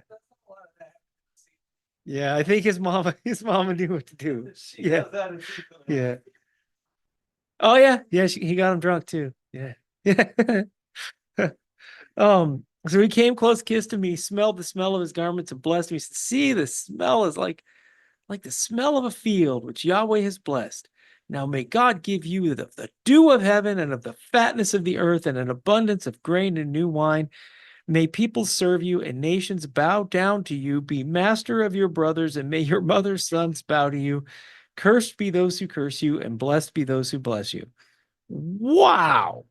Yeah, I think his mama knew what to do. Yeah. Yeah. Oh yeah. Yeah, he got him drunk too. Yeah. Yeah. So he came close, kissed him. He smelled the smell of his garments and blessed him. He said, see, the smell is like the smell of a field which Yahweh has blessed. Now may God give you the dew of heaven and of the fatness of the earth and an abundance of grain and new wine. May people serve you and nations bow down to you. Be master of your brothers, and may your mother's sons bow to you. Cursed be those who curse you, and blessed be those who bless you. Wow.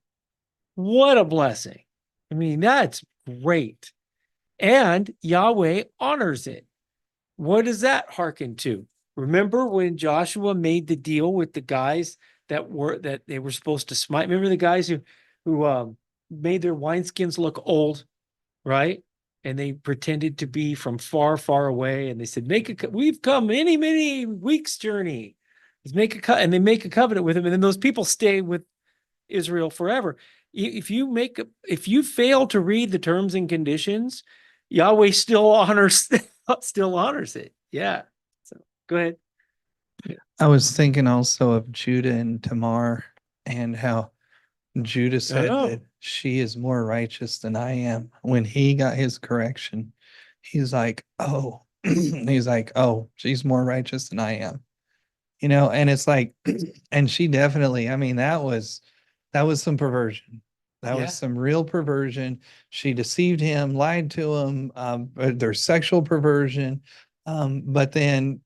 What a blessing. I mean, that's great. And Yahweh honors it. What does that hearken to? Remember when Joshua made the deal with the guys that they were supposed to smite? Remember the guys who made their wineskins look old, right? And they pretended to be from far, far away. And they said, we've come many, many weeks' journey. Let's make and they make a covenant with him. And then those people stay with Israel forever. If you fail to read the terms and conditions, Yahweh still honors it. Yeah. So go ahead. I was thinking also of Judah and Tamar and how Judah said that she is more righteous than I am. When he got his correction, he's like, oh, she's more righteous than I am. And it's like, and she definitely, I mean, that was some perversion. That Yeah. was some real perversion. She deceived him, lied to him. There's sexual perversion. But then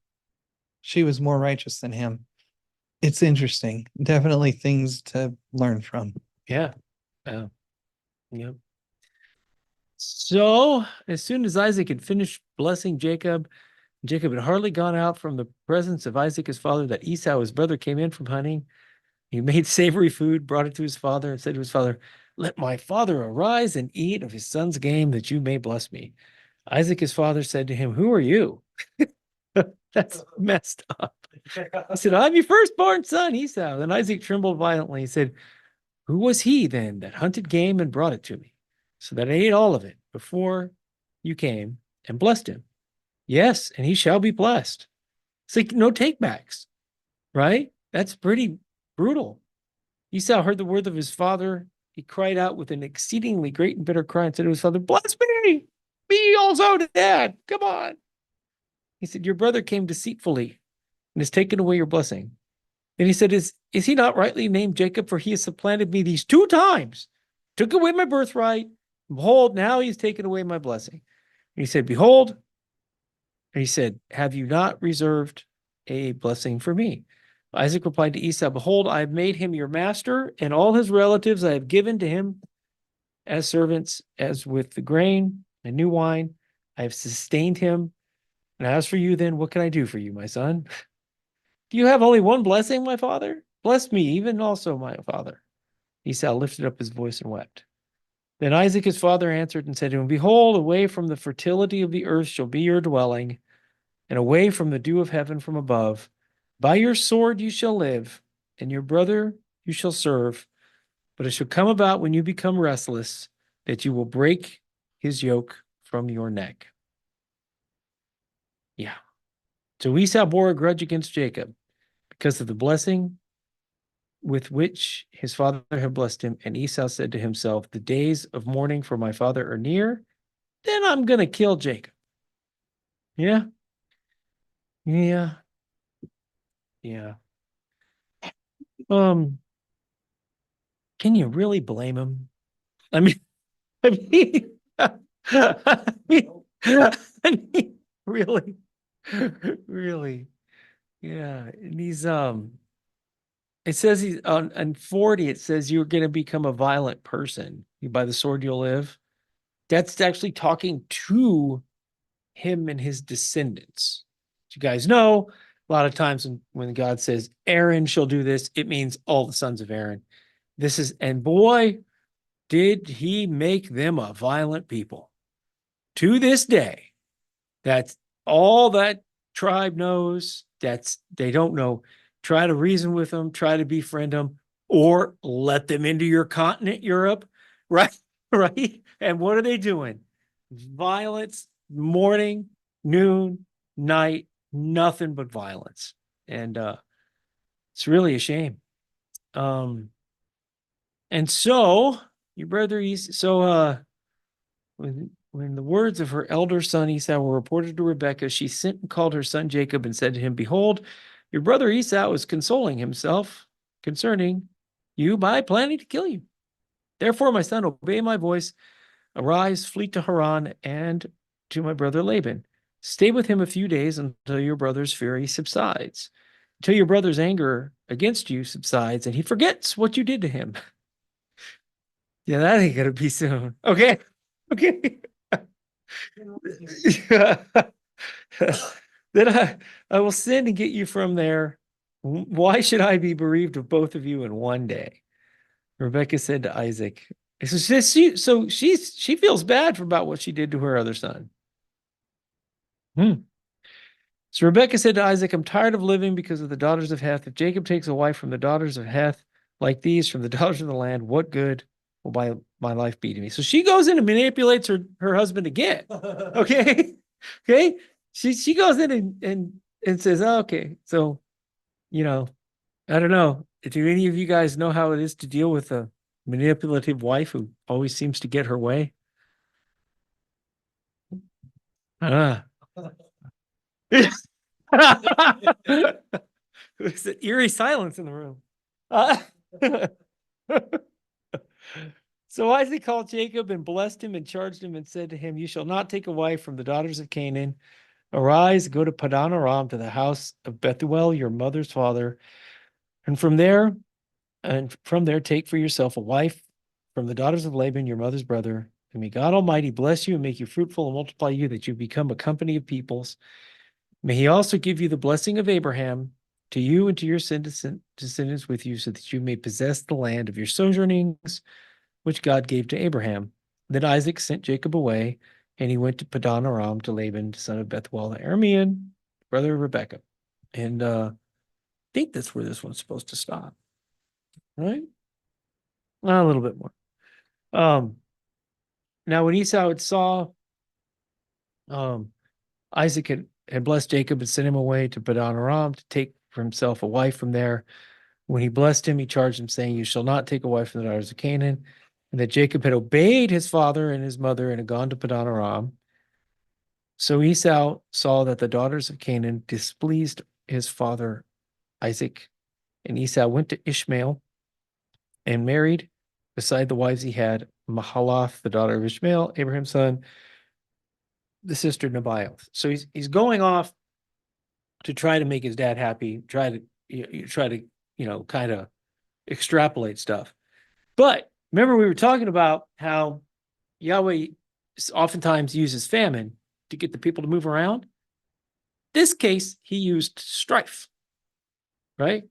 she was more righteous than him. It's interesting. Definitely things to learn from. Yeah. Yeah. So as soon as Isaac had finished blessing Jacob had hardly gone out from the presence of Isaac, his father, that Esau, his brother, came in from hunting. He made savory food, brought it to his father, and said to his father, let my father arise and eat of his son's game, that you may bless me. Isaac, his father, said to him, who are you? That's messed up. He said, I'm your firstborn son, Esau. Then Isaac trembled violently. He said, who was he then that hunted game and brought it to me, so that I ate all of it before you came and blessed him? Yes, and he shall be blessed. It's like no takebacks, right? That's pretty brutal. Esau heard the word of his father. He cried out with an exceedingly great and bitter cry and said to his father, bless me, me also, Dad, come on. He said, your brother came deceitfully and has taken away your blessing. And he said, is he not rightly named Jacob? For he has supplanted me these 2 times, took away my birthright. Behold, now he's taken away my blessing. And he said, behold, and he said, have you not reserved a blessing for me? Isaac replied to Esau, behold, I have made him your master, and all his relatives I have given to him as servants, as with the grain and new wine. I have sustained him. And as for you, then, what can I do for you, my son? Do you have only one blessing, my father? Bless me, even also my father. Esau lifted up his voice and wept. Then Isaac, his father, answered and said to him, behold, away from the fertility of the earth shall be your dwelling, and away from the dew of heaven from above. By your sword you shall live, and your brother you shall serve. But it shall come about when you become restless, that you will break his yoke from your neck. Yeah. So Esau bore a grudge against Jacob because of the blessing with which his father had blessed him. And Esau said to himself, the days of mourning for my father are near. Then I'm going to kill Jacob. Yeah. Yeah. Yeah. Can you really blame him? I mean, I mean, I mean, really, really, yeah. And he's it says he's on 40. It says you're going to become a violent person. By the sword you'll live. That's actually talking to him and his descendants. As you guys know, a lot of times when God says Aaron shall do this, it means all the sons of Aaron. And boy, did he make them a violent people. To this day, that's all that tribe knows. They don't know. Try to reason with them, try to befriend them, or let them into your continent, Europe, right? Right? And what are they doing? Violence, morning, noon, night, nothing but violence. And it's really a shame. And so your brother when the words of her elder son Esau were reported to Rebekah, she sent and called her son Jacob and said to him, Behold, your brother Esau is consoling himself concerning you by planning to kill you. Therefore, my son, obey my voice. Arise, flee to Haran and to my brother Laban. Stay with him a few days until your brother's fury subsides, until your brother's anger against you subsides, and he forgets what you did to him. Yeah, that ain't gonna be soon. Okay. Okay. Then I will send and get you from there. Why should I be bereaved of both of you in one day? Rebekah said to Isaac. So she feels bad about what she did to her other son. So Rebekah said to Isaac, I'm tired of living because of the daughters of Heth. If Jacob takes a wife from the daughters of Heth, like these, from the daughters of the land, what good will my life be to me? So she goes in and manipulates her husband again. Okay. Okay. She goes in and says, oh, okay, so, I don't know. Do any of you guys know how it is to deal with a manipulative wife who always seems to get her way? There's an eerie silence in the room. So Isaac called Jacob and blessed him and charged him and said to him, You shall not take a wife from the daughters of Canaan. Arise, go to Padan Aram, to the house of Bethuel, your mother's father, and from there take for yourself a wife from the daughters of Laban, your mother's brother. And may God Almighty bless you and make you fruitful and multiply you, that you become a company of peoples. May he also give you the blessing of Abraham to you and to your descendants with you, so that you may possess the land of your sojournings, which God gave to Abraham. Then Isaac sent Jacob away, and he went to Padan Aram to Laban, son of Bethuel the Aramean, brother of Rebekah. And I think that's where this one's supposed to stop. Right? A little bit more. Now when Esau saw Isaac had blessed Jacob and sent him away to Padan Aram to take for himself a wife from there. When he blessed him, he charged him, saying, You shall not take a wife from the daughters of Canaan. And that Jacob had obeyed his father and his mother and had gone to Padan Aram. So Esau saw that the daughters of Canaan displeased his father Isaac. And Esau went to Ishmael and married, beside the wives he had, Mahalath, the daughter of Ishmael, Abraham's son, the sister Nebaioth. So he's going off to try to make his dad happy, try to kind of extrapolate stuff. But remember, we were talking about how Yahweh oftentimes uses famine to get the people to move around. This case, he used strife, right?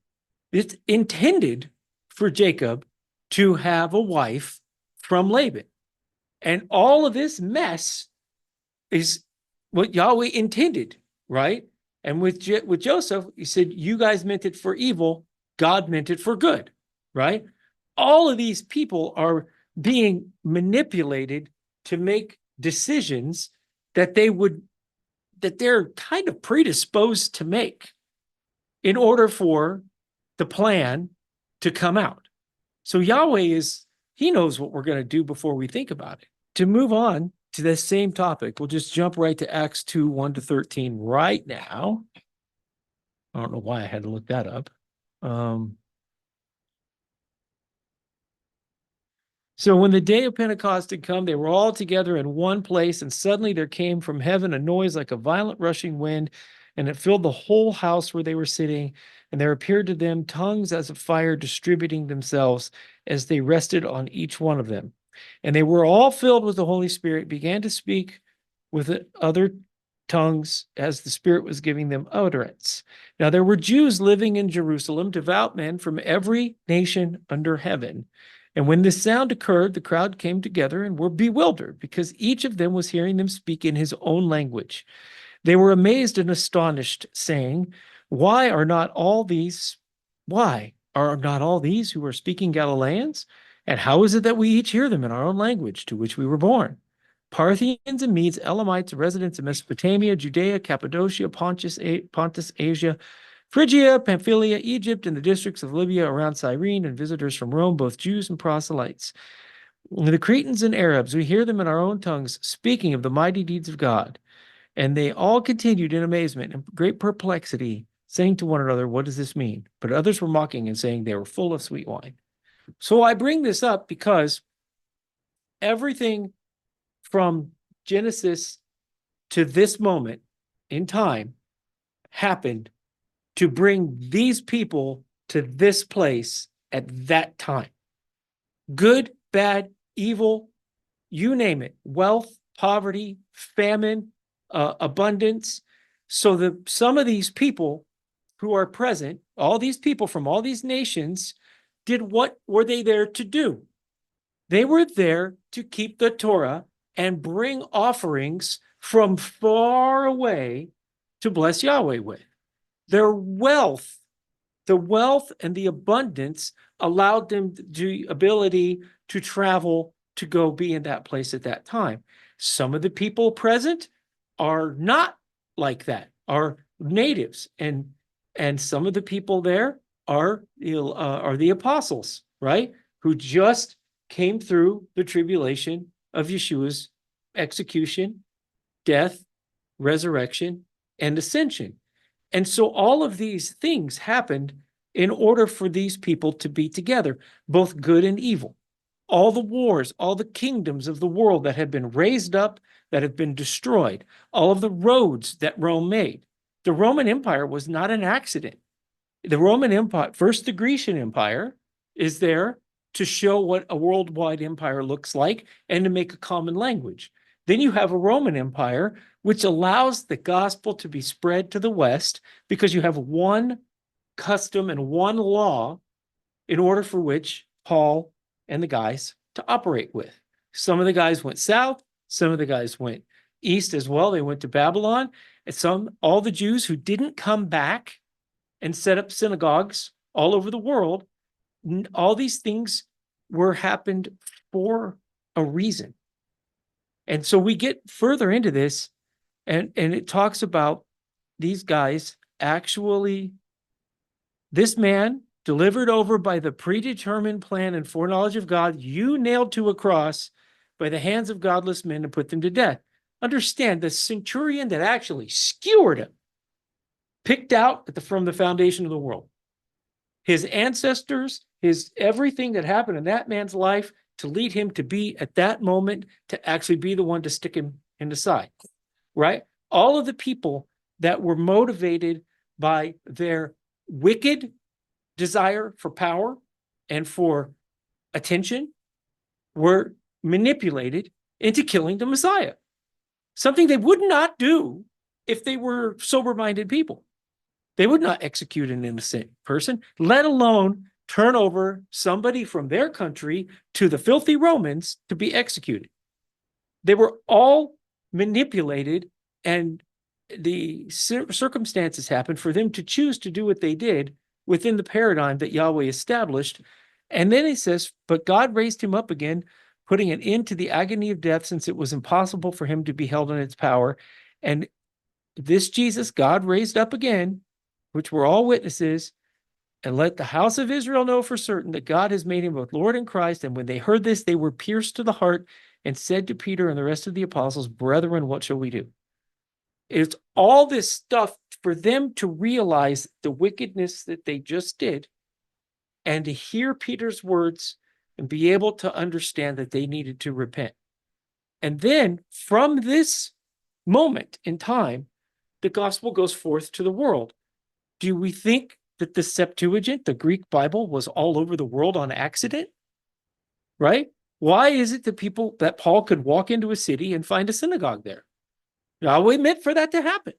It's intended for Jacob to have a wife from Laban. And all of this mess is what Yahweh intended, right? And with Joseph, he said, you guys meant it for evil, God meant it for good, right? All of these people are being manipulated to make decisions that they're kind of predisposed to make in order for the plan to come out. So Yahweh he knows what we're going to do before we think about it. To move on to this same topic, we'll just jump right to Acts 2, 1-13 right now. I don't know why I had to look that up. So when the day of Pentecost had come, they were all together in one place, and suddenly there came from heaven a noise like a violent rushing wind, and it filled the whole house where they were sitting. And there appeared to them tongues as of fire distributing themselves as they rested on each one of them. And they were all filled with the Holy Spirit, began to speak with other tongues as the Spirit was giving them utterance. Now there were Jews living in Jerusalem, devout men from every nation under heaven. And when this sound occurred, the crowd came together and were bewildered because each of them was hearing them speak in his own language. They were amazed and astonished, saying, why are not all these who are speaking Galileans? And how is it that we each hear them in our own language to which we were born? Parthians and Medes, Elamites, residents of Mesopotamia, Judea, Cappadocia, Pontus, Asia, Phrygia, Pamphylia, Egypt, and the districts of Libya around Cyrene, and visitors from Rome, both Jews and proselytes. The Cretans and Arabs, we hear them in our own tongues, speaking of the mighty deeds of God. And they all continued in amazement and great perplexity, saying to one another, what does this mean? But others were mocking and saying they were full of sweet wine. So I bring this up because everything from Genesis to this moment in time happened to bring these people to this place at that time. Good, bad, evil, you name it, wealth, poverty, famine, abundance. So some of these people who are present, all these people from all these nations, what were they there to do? They were there to keep the Torah and bring offerings from far away to bless Yahweh with. Their wealth, the wealth and the abundance allowed them the ability to travel to go be in that place at that time. Some of the people present are not like that, are natives, and some of the people there are the apostles, right? Who just came through the tribulation of Yeshua's execution, death, resurrection, and ascension. And so all of these things happened in order for these people to be together, both good and evil. All the wars, all the kingdoms of the world that have been raised up, that have been destroyed, all of the roads that Rome made. The Roman Empire was not an accident. The Roman Empire, first the Grecian Empire, is there to show what a worldwide empire looks like and to make a common language. Then you have a Roman Empire, which allows the gospel to be spread to the West because you have one custom and one law in order for which Paul and the guys to operate with. Some of the guys went south, some of the guys went east as well. They went to Babylon. And all the Jews who didn't come back and set up synagogues all over the world, all these things happened for a reason. And so we get further into this, and it talks about these guys actually, this man delivered over by the predetermined plan and foreknowledge of God, you nailed to a cross by the hands of godless men to put them to death. Understand, the centurion that actually skewered him, picked out from the foundation of the world. His ancestors, everything that happened in that man's life to lead him to be at that moment, to actually be the one to stick him in the side, right? All of the people that were motivated by their wicked desire for power and for attention were manipulated into killing the Messiah. Something they would not do if they were sober-minded people. They would not execute an innocent person, let alone turn over somebody from their country to the filthy Romans to be executed. They were all manipulated, and the circumstances happened for them to choose to do what they did within the paradigm that Yahweh established. And then he says, but God raised him up again, putting an end to the agony of death, since it was impossible for him to be held in its power. And this Jesus, God raised up again, which we're all witnesses, and let the house of Israel know for certain that God has made him both Lord and Christ. And when they heard this, they were pierced to the heart and said to Peter and the rest of the apostles, brethren, what shall we do? It's all this stuff for them to realize the wickedness that they just did and to hear Peter's words and be able to understand that they needed to repent. And then from this moment in time, the gospel goes forth to the world. Do we think that the Septuagint, the Greek Bible, was all over the world on accident? Right? Why is it that Paul could walk into a city and find a synagogue there? Yahweh meant for that to happen,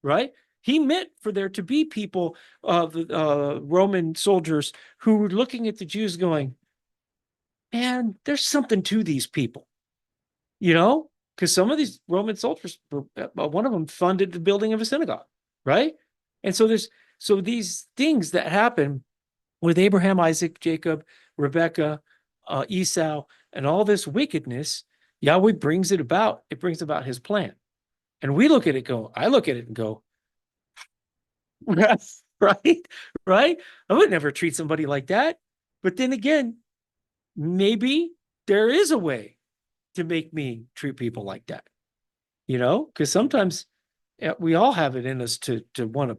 right? He meant for there to be people, Roman soldiers, who were looking at the Jews going, man, there's something to these people, because some of these Roman soldiers, one of them funded the building of a synagogue, right? And so these things that happen with Abraham, Isaac, Jacob, Rebekah, Esau, and all this wickedness, Yahweh brings it about. It brings about his plan. And I look at it and go, right, right? I would never treat somebody like that. But then again, maybe there is a way to make me treat people like that, because sometimes we all have it in us to want to,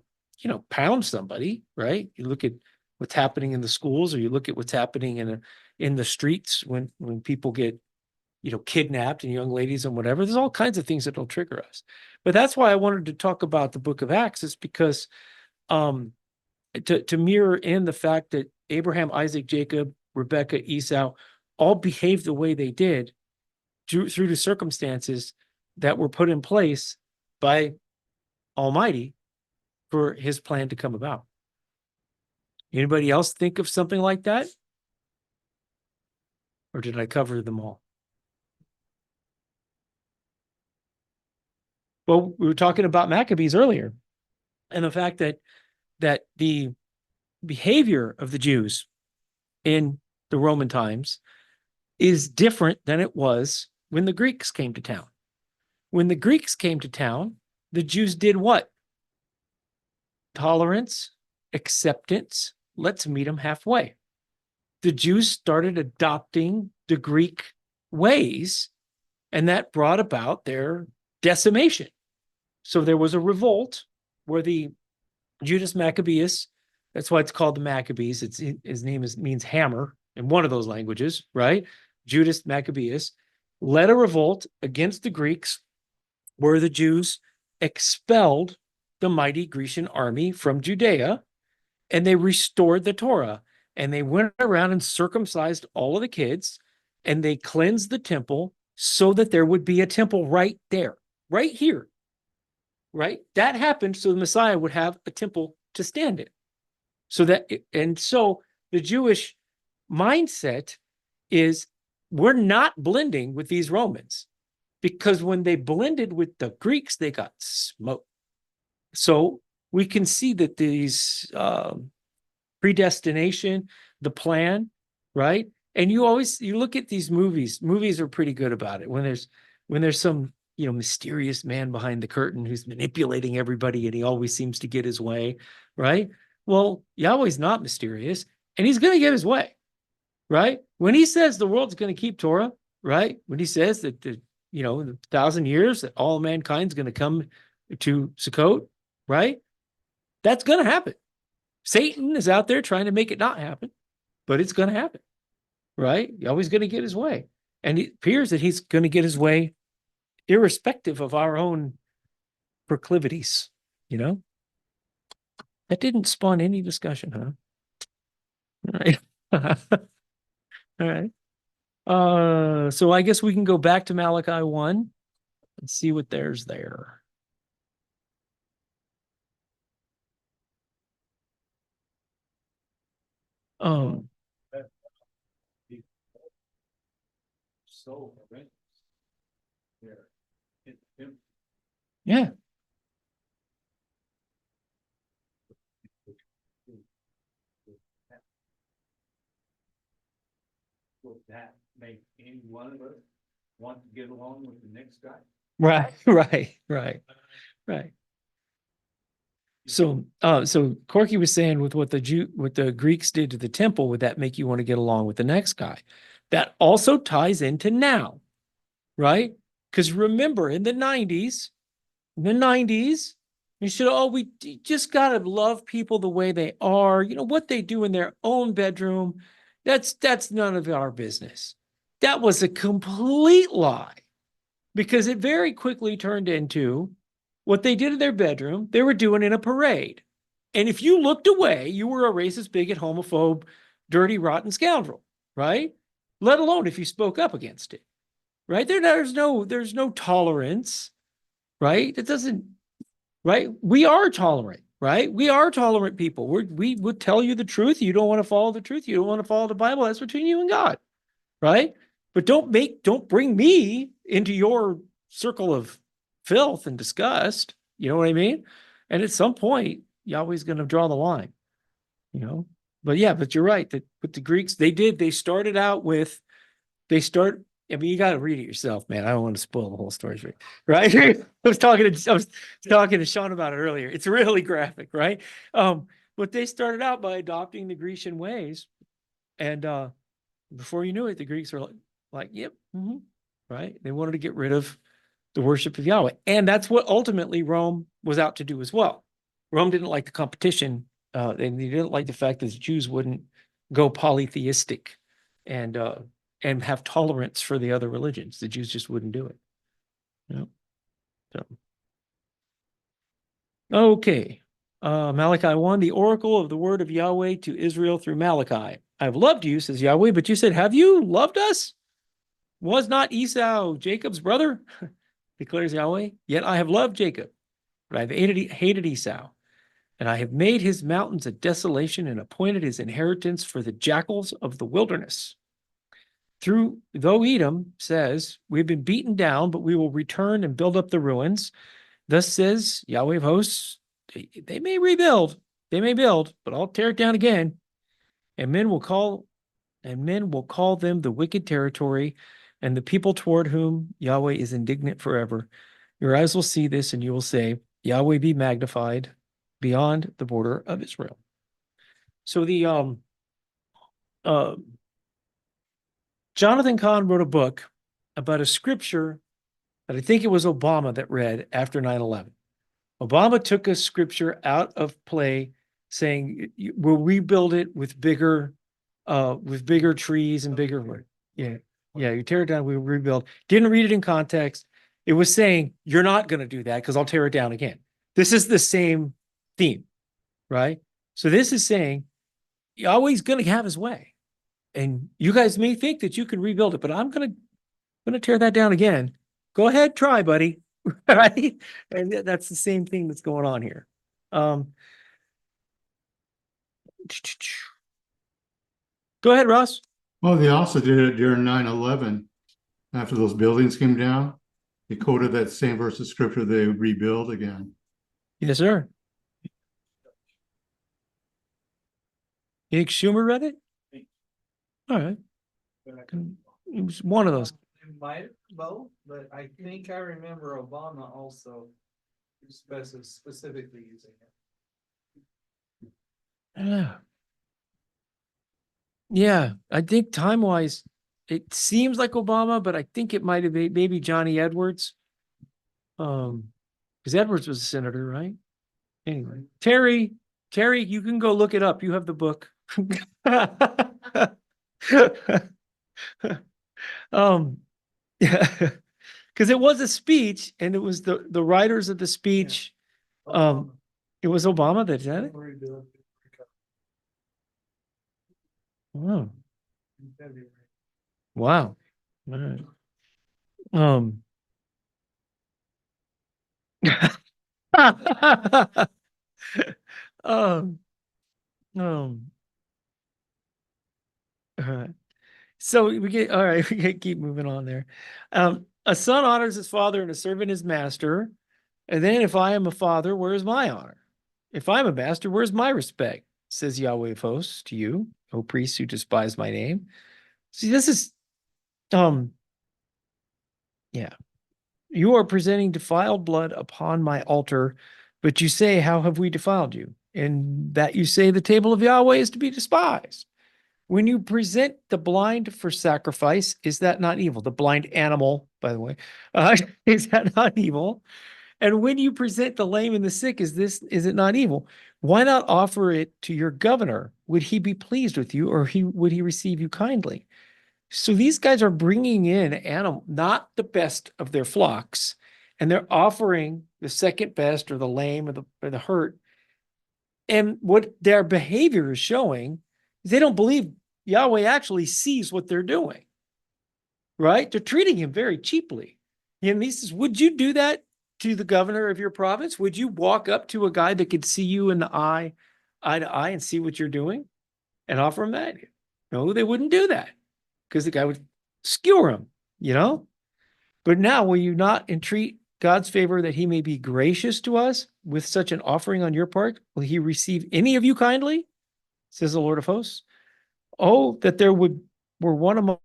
pound somebody, right? You look at what's happening in the schools, or you look at what's happening in the streets when people get, kidnapped, and young ladies and whatever. There's all kinds of things that will trigger us. But that's why I wanted to talk about the book of Acts, is because to mirror in the fact that Abraham, Isaac, Jacob, Rebekah, Esau all behaved the way they did through the circumstances that were put in place by Almighty for his plan to come about. Anybody else think of something like that? Or did I cover them all? Well, we were talking about Maccabees earlier, and the fact that the behavior of the Jews in the Roman times is different than it was when the Greeks came to town. When the Greeks came to town, the Jews did what? Tolerance, acceptance, let's meet them halfway. The Jews started adopting the Greek ways, and that brought about their decimation. So there was a revolt where the Judas Maccabeus, that's why it's called the Maccabees. His name means hammer in one of those languages, right? Judas Maccabeus led a revolt against the Greeks, where the Jews expelled the mighty Grecian army from Judea, and they restored the Torah, and they went around and circumcised all of the kids, and they cleansed the temple so that there would be a temple right there, right here, right? That happened so the Messiah would have a temple to stand in. So the Jewish mindset is, we're not blending with these Romans, because when they blended with the Greeks, they got smoked. So we can see that these predestination, the plan, right? And you look at these movies. Movies are pretty good about it. When there's some mysterious man behind the curtain who's manipulating everybody, and he always seems to get his way, right? Well, Yahweh's not mysterious, and he's going to get his way, right? When he says the world's going to keep Torah, right? When he says that in 1,000 years that all mankind's going to come to Sukkot, right? That's going to happen. Satan is out there trying to make it not happen, but it's going to happen, right? Yahweh's going to get his way. And it appears that he's going to get his way irrespective of our own proclivities, That didn't spawn any discussion, huh? All right. All right. So I guess we can go back to Malachi 1 and see what there's there. Yeah. Will that make any one of us want to get along with the next guy? Right. So Corky was saying, with what the Greeks did to the temple, would that make you want to get along with the next guy? That also ties into now, right? Because remember, in the 90s, you should, we just got to love people the way they are. What they do in their own bedroom, that's none of our business. That was a complete lie, because it very quickly turned into what they did in their bedroom, they were doing in a parade. And if you looked away, you were a racist, bigot, homophobe, dirty, rotten scoundrel, right? Let alone if you spoke up against it, right? There's no tolerance, right? It doesn't, right? We are tolerant, right? We are tolerant people. We would tell you the truth. You don't want to follow the truth. You don't want to follow the Bible. That's between you and God, right? But don't bring me into your circle of filth and disgust. You know what I mean? And at some point, Yahweh's going to draw the line, you know? But yeah, but you're right that with the Greeks, they started out with, I mean, you got to read it yourself, man. I don't want to spoil the whole story for you, right? I was talking to Sean about it earlier. It's really graphic, right? But they started out by adopting the Grecian ways, and before you knew it, the Greeks were like, yep, right? They wanted to get rid of the worship of Yahweh, and that's what ultimately Rome was out to do as well. Rome didn't like the competition, and they didn't like the fact that the Jews wouldn't go polytheistic, and have tolerance for the other religions. The Jews just wouldn't do it. You know? So, okay. Malachi 1, the oracle of the word of Yahweh to Israel through Malachi. I've loved you, says Yahweh, but you said, have you loved us? Was not Esau Jacob's brother? Declares Yahweh. Yet I have loved Jacob, but I've hated Esau. And I have made his mountains a desolation and appointed his inheritance for the jackals of the wilderness. Though Edom says, we've been beaten down, but we will return and build up the ruins. Thus says Yahweh of hosts, they may rebuild, they may build, but I'll tear it down again. And men will call them the wicked territory, and the people toward whom Yahweh is indignant forever. Your eyes will see this, and you will say, Yahweh be magnified beyond the border of Israel. So the Jonathan Cahn wrote a book about a scripture that I think it was Obama that read after 9/11. Obama took a scripture out of play saying, we'll rebuild it with bigger trees and bigger wood. Yeah. Yeah. You tear it down, we rebuild. Didn't read it in context. It was saying, you're not going to do that because I'll tear it down again. This is the same theme, right? So this is saying, Yahweh's going to have his way. And you guys may think that you can rebuild it, but I'm going to tear that down again. Go ahead, try, buddy. Right? And that's the same thing that's going on here. Go ahead, Ross. Well, they also did it during 9/11. After those buildings came down, they quoted that same verse of scripture, they rebuild again. Yes, sir. You think Schumer read it? All right. It was one of those. It might both, but I think I remember Obama also specifically using it. Yeah. Yeah, I think time-wise, it seems like Obama, but I think it might have been maybe Johnny Edwards. Because Edwards was a senator, right? Anyway, Terry, you can go look it up. You have the book. Yeah, because it was a speech, and it was the writers of the speech. It was Obama that did it. Wow. Wow. All right. Um, all right. So we get, all right, we can keep moving on there. A son honors his father and a servant his master. And then if I am a father, where's my honor? If I'm a master, where's my respect? Says Yahweh of hosts to you, O priests who despise my name. See, this is, yeah. You are presenting defiled blood upon my altar, but you say, how have we defiled you? And that you say the table of Yahweh is to be despised. When you present the blind for sacrifice, is that not evil? The blind animal, by the way, is that not evil? And when you present the lame and the sick, is it not evil? Why not offer it to your governor? Would he be pleased with you, or would he receive you kindly? So these guys are bringing in not the best of their flocks, and they're offering the second best, or the lame, or the hurt. And what their behavior is showing is they don't believe Yahweh actually sees what they're doing, right? They're treating him very cheaply. And he says, would you do that to the governor of your province? Would you walk up to a guy that could see you in the eye to eye, and see what you're doing and offer him that? No, they wouldn't do that because the guy would skewer him, you know? But now will you not entreat God's favor that he may be gracious to us with such an offering on your part? Will he receive any of you kindly? Says the Lord of hosts. Oh, that there were one among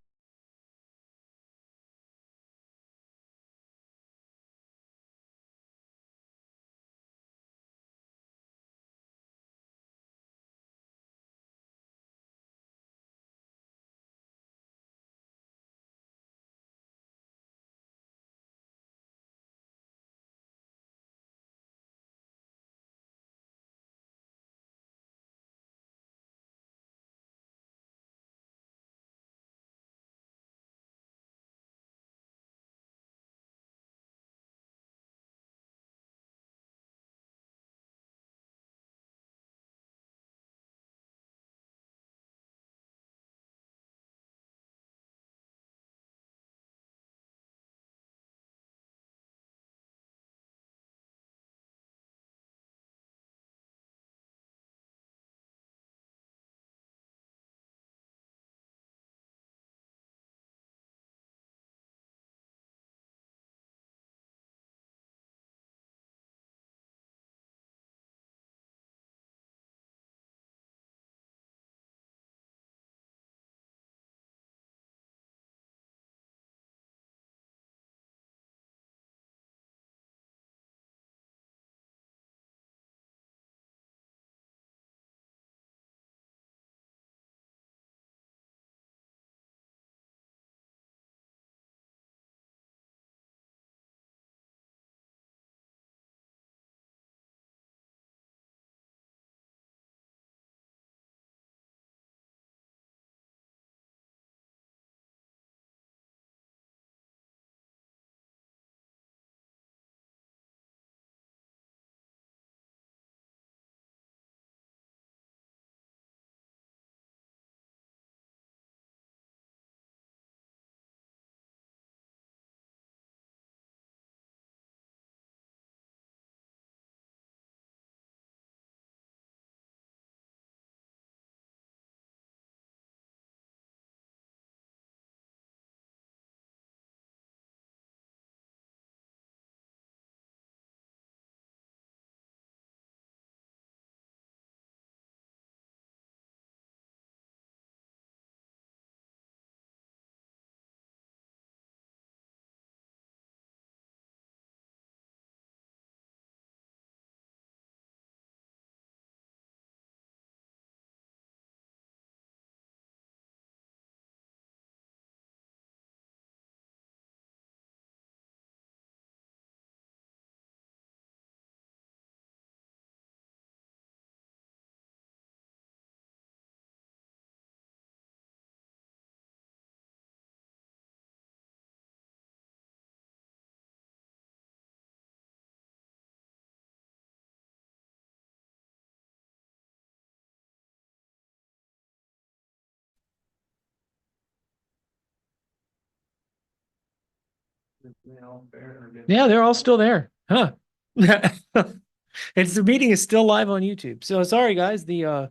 yeah, they're all still there. Huh. It's the meeting is still live on YouTube. So sorry guys, the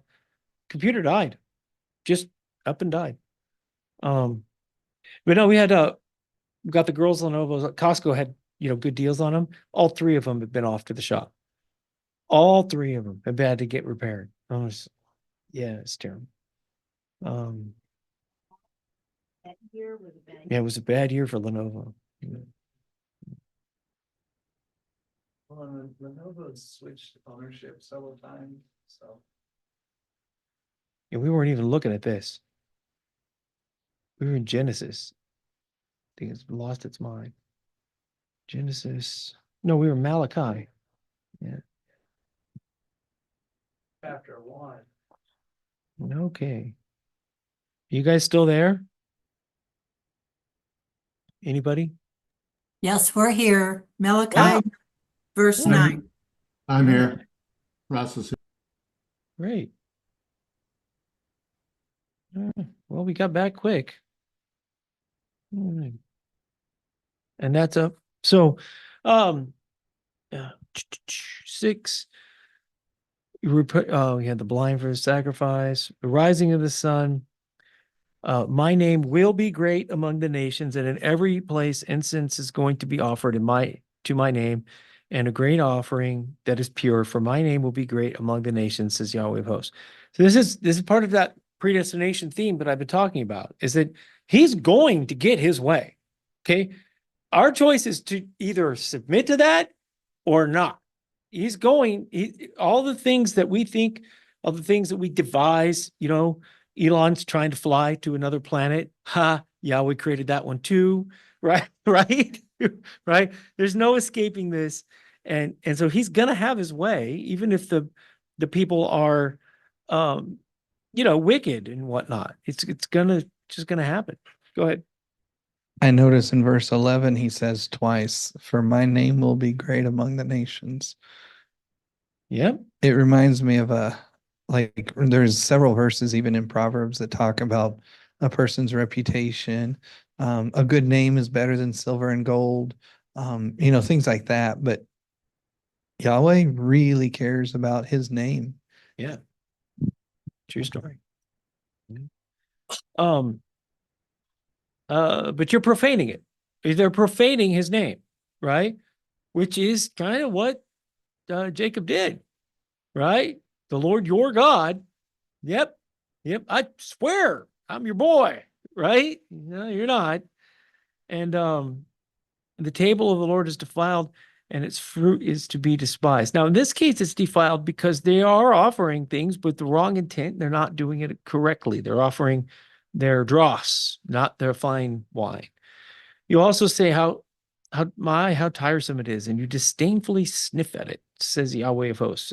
computer died. Just up and died. But no, we had got the girls Lenovo's. Costco had, good deals on them. All three of them have been off to the shop. All three of them have had to get repaired. Yeah, it's terrible. That year was a bad Yeah, it was a bad year for Lenovo. Well, Lenovo's switched ownership several times, so. Yeah, we weren't even looking at this. We were in Genesis. I think it's lost its mind. Genesis. No, we were Malachi. Yeah. Chapter 1. Okay. You guys still there? Anybody? Yes, we're here. Malachi, Wow. verse Yeah. 9. I'm here. Russ is Great. Well, we got back quick. All right. And that's up. So, 6. Oh, you had the blind for the sacrifice, the rising of the sun. My name will be great among the nations, and in every place incense is going to be offered to my name, and a great offering that is pure. For my name will be great among the nations, says Yahweh of hosts. So this is part of that predestination theme that I've been talking about. Is that he's going to get his way. Okay, our choice is to either submit to that or not. He's going. All the things that we think, all the things that we devise, Elon's trying to fly to another planet. Ha, Yahweh created that one too. Right, right, right. There's no escaping this. And so he's gonna have his way, even if the people are wicked and whatnot. It's just gonna happen. Go ahead. I notice in verse 11, he says twice, for my name will be great among the nations. Yep. It reminds me of there's several verses even in Proverbs that talk about a person's reputation. A good name is better than silver and gold, things like that. But Yahweh really cares about his name. Yeah. True story. But you're profaning it. They're profaning his name, right? Which is kind of what Jacob did, right? The Lord your God. Yep. I swear I'm your boy, right? No, you're not. And the table of the Lord is defiled, and its fruit is to be despised. Now, in this case, it's defiled because they are offering things with the wrong intent. They're not doing it correctly. They're offering their dross, not their fine wine. You also say how tiresome it is, and you disdainfully sniff at it, says Yahweh of hosts.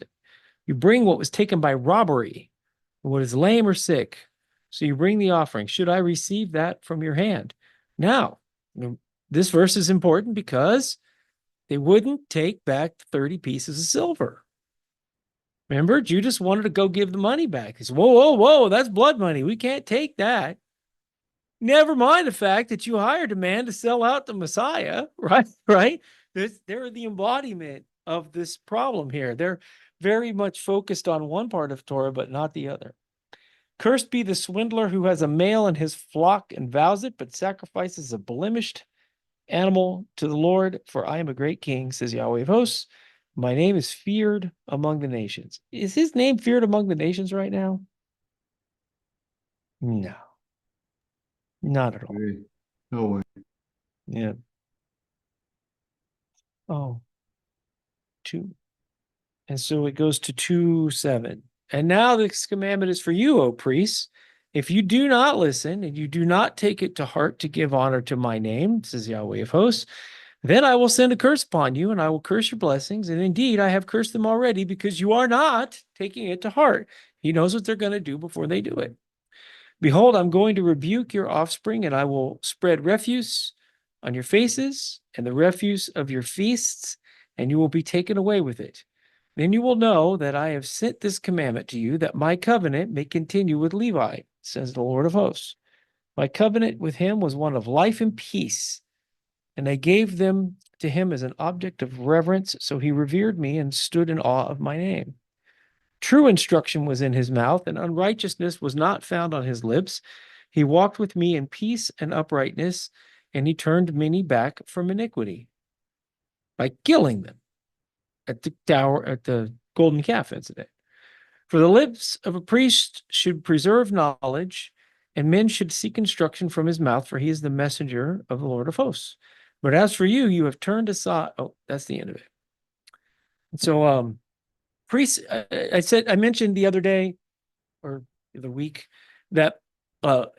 You bring what was taken by robbery, what is lame or sick. So you bring the offering. Should I receive that from your hand? Now, this verse is important because they wouldn't take back the 30 pieces of silver. Remember, Judas wanted to go give the money back. He said, whoa, that's blood money. We can't take that. Never mind the fact that you hired a man to sell out the Messiah, right? Right? They're the embodiment of this problem here. They're very much focused on one part of Torah, but not the other. Cursed be the swindler who has a male in his flock and vows it, but sacrifices a blemished animal to the Lord. For I am a great king, says Yahweh of hosts. My name is feared among the nations. Is his name feared among the nations right now? No, not at all. No way. Yeah. Oh, 2. And so it goes to 2:7. And now this commandment is for you, O priests. If you do not listen and you do not take it to heart to give honor to my name, says Yahweh of hosts, then I will send a curse upon you, and I will curse your blessings. And indeed, I have cursed them already because you are not taking it to heart. He knows what they're going to do before they do it. Behold, I'm going to rebuke your offspring, and I will spread refuse on your faces and the refuse of your feasts, and you will be taken away with it. Then you will know that I have sent this commandment to you, that my covenant may continue with Levi, says the Lord of hosts. My covenant with him was one of life and peace, and I gave them to him as an object of reverence, so he revered me and stood in awe of my name. True instruction was in his mouth, and unrighteousness was not found on his lips. He walked with me in peace and uprightness, and he turned many back from iniquity by killing them at the golden calf incident. For the lips of a priest should preserve knowledge, and men should seek instruction from his mouth, for he is the messenger of the Lord of hosts. But as for you, you have turned aside. Oh, that's the end of it. So, priests, I mentioned the other day or the week that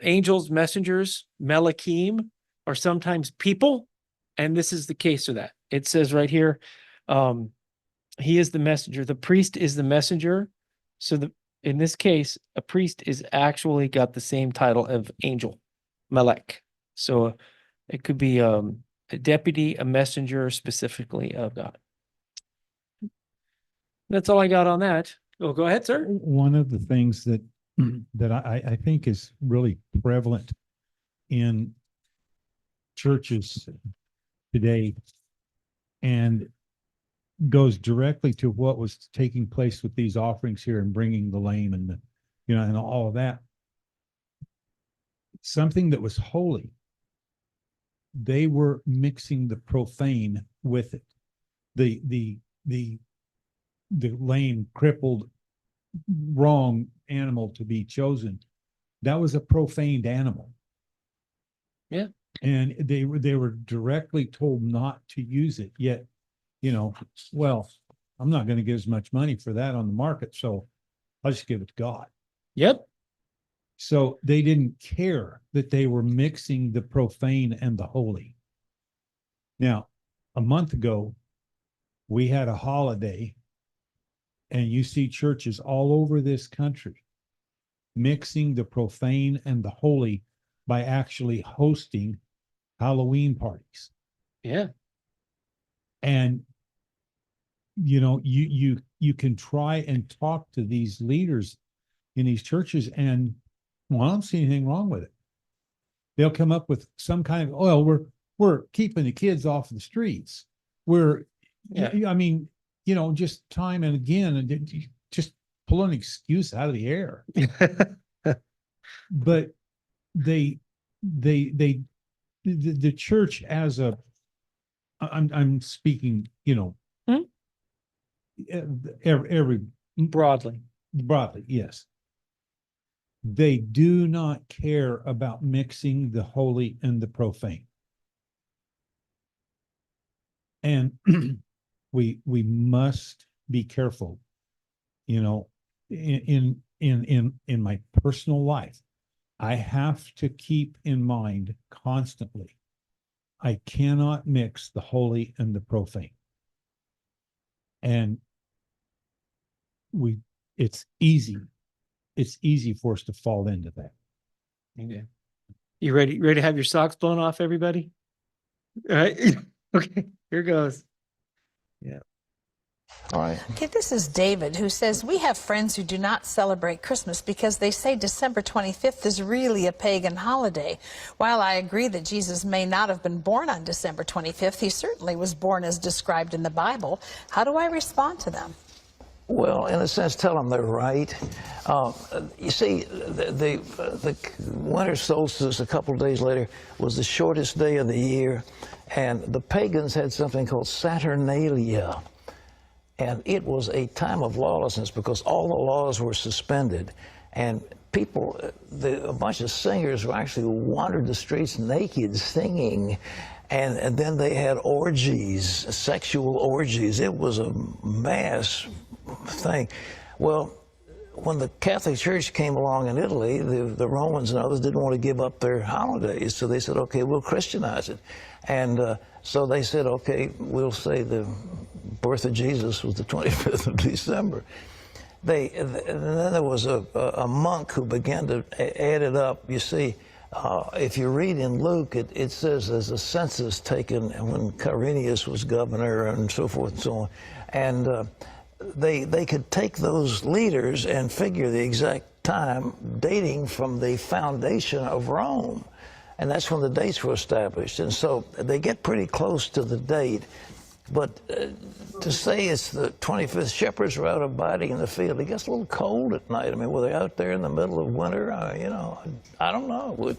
angels, messengers, Melachim, are sometimes people, and this is the case of that. It says right here, he is the messenger. The priest is the messenger. So in this case, a priest is actually got the same title of angel, Melech. So it could be a deputy, a messenger specifically of God. That's all I got on that. Oh, go ahead, sir. One of the things that I think is really prevalent in churches today, and goes directly to what was taking place with these offerings here and bringing the lame and the, and all of that. Something that was holy, they were mixing the profane with it. The lame, crippled, wrong animal to be chosen, that was a profaned animal. Yeah. And they were directly told not to use it, yet, well, I'm not going to give as much money for that on the market, so I'll just give it to God. Yep. So they didn't care that they were mixing the profane and the holy. Now, a month ago, we had a holiday, and you see churches all over this country mixing the profane and the holy by actually hosting Halloween parties. Yeah. And you can try and talk to these leaders in these churches, and well, I don't see anything wrong with it. They'll come up with some kind of, well, we're keeping the kids off the streets. I mean, just time and again, and just pull an excuse out of the air. But the church as a, I'm speaking, every Broadly. yes. They do not care about mixing the holy and the profane. And we must be careful, in my personal life. I have to keep in mind constantly, I cannot mix the holy and the profane. And it's easy for us to fall into that. Okay. You ready to have your socks blown off, everybody? All right. Okay, here goes. Yeah. All right. Okay, this is David, who says, we have friends who do not celebrate Christmas because they say December 25th is really a pagan holiday. While I agree that Jesus may not have been born on December 25th, he certainly was born as described in the Bible. How do I respond to them? Well, in a sense, tell them they're right. You see, the winter solstice a couple of days later was the shortest day of the year, and the pagans had something called Saturnalia. And it was a time of lawlessness because all the laws were suspended. And people, a bunch of singers who actually wandered the streets naked singing. And then they had orgies, sexual orgies. It was a mass thing. Well, when the Catholic Church came along in Italy, the Romans and others didn't want to give up their holidays. So they said, okay, we'll Christianize it. And so they said, okay, we'll say the birth of Jesus was the 25th of December. And then there was a monk who began to add it up. You see, if you read in Luke, it says there's a census taken when Quirinius was governor and so forth and so on. And they could take those leaders and figure the exact time dating from the foundation of Rome. And that's when the dates were established. And so they get pretty close to the date. But to say it's the 25th, shepherds are out abiding in the field. It gets a little cold at night. I mean, were they out there in the middle of winter? I don't know.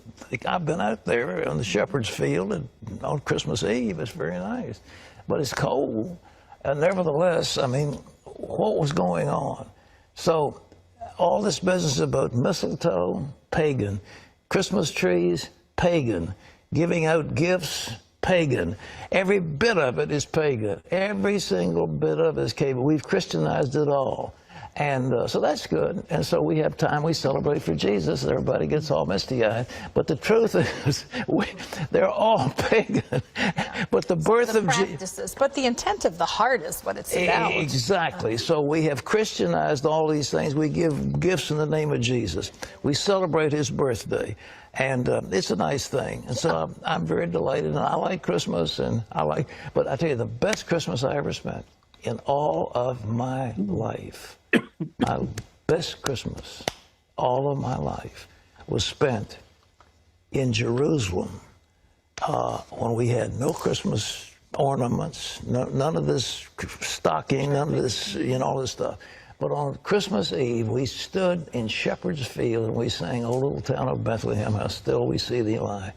I've been out there on the shepherd's field on Christmas Eve. It's very nice. But it's cold. And nevertheless, I mean, what was going on? So all this business about mistletoe, pagan. Christmas trees, pagan. Giving out gifts, pagan. Every bit of it is pagan. Every single bit of it is pagan. We've Christianized it all. And so that's good. And so we have time, we celebrate for Jesus, and everybody gets all misty-eyed. But the truth is, they're all pagan. But the birth of Jesus. But the intent of the heart is what it's about. Exactly. So we have Christianized all these things. We give gifts in the name of Jesus. We celebrate his birthday. And it's a nice thing. And so I'm very delighted. And I like Christmas. But I tell you, the best Christmas I ever spent in all of my life, my best Christmas, all of my life, was spent in Jerusalem when we had no Christmas ornaments, none of this stocking, none of this, all this stuff. But on Christmas Eve, we stood in Shepherd's Field and we sang, "O Little Town of Bethlehem, how still we see thee lie."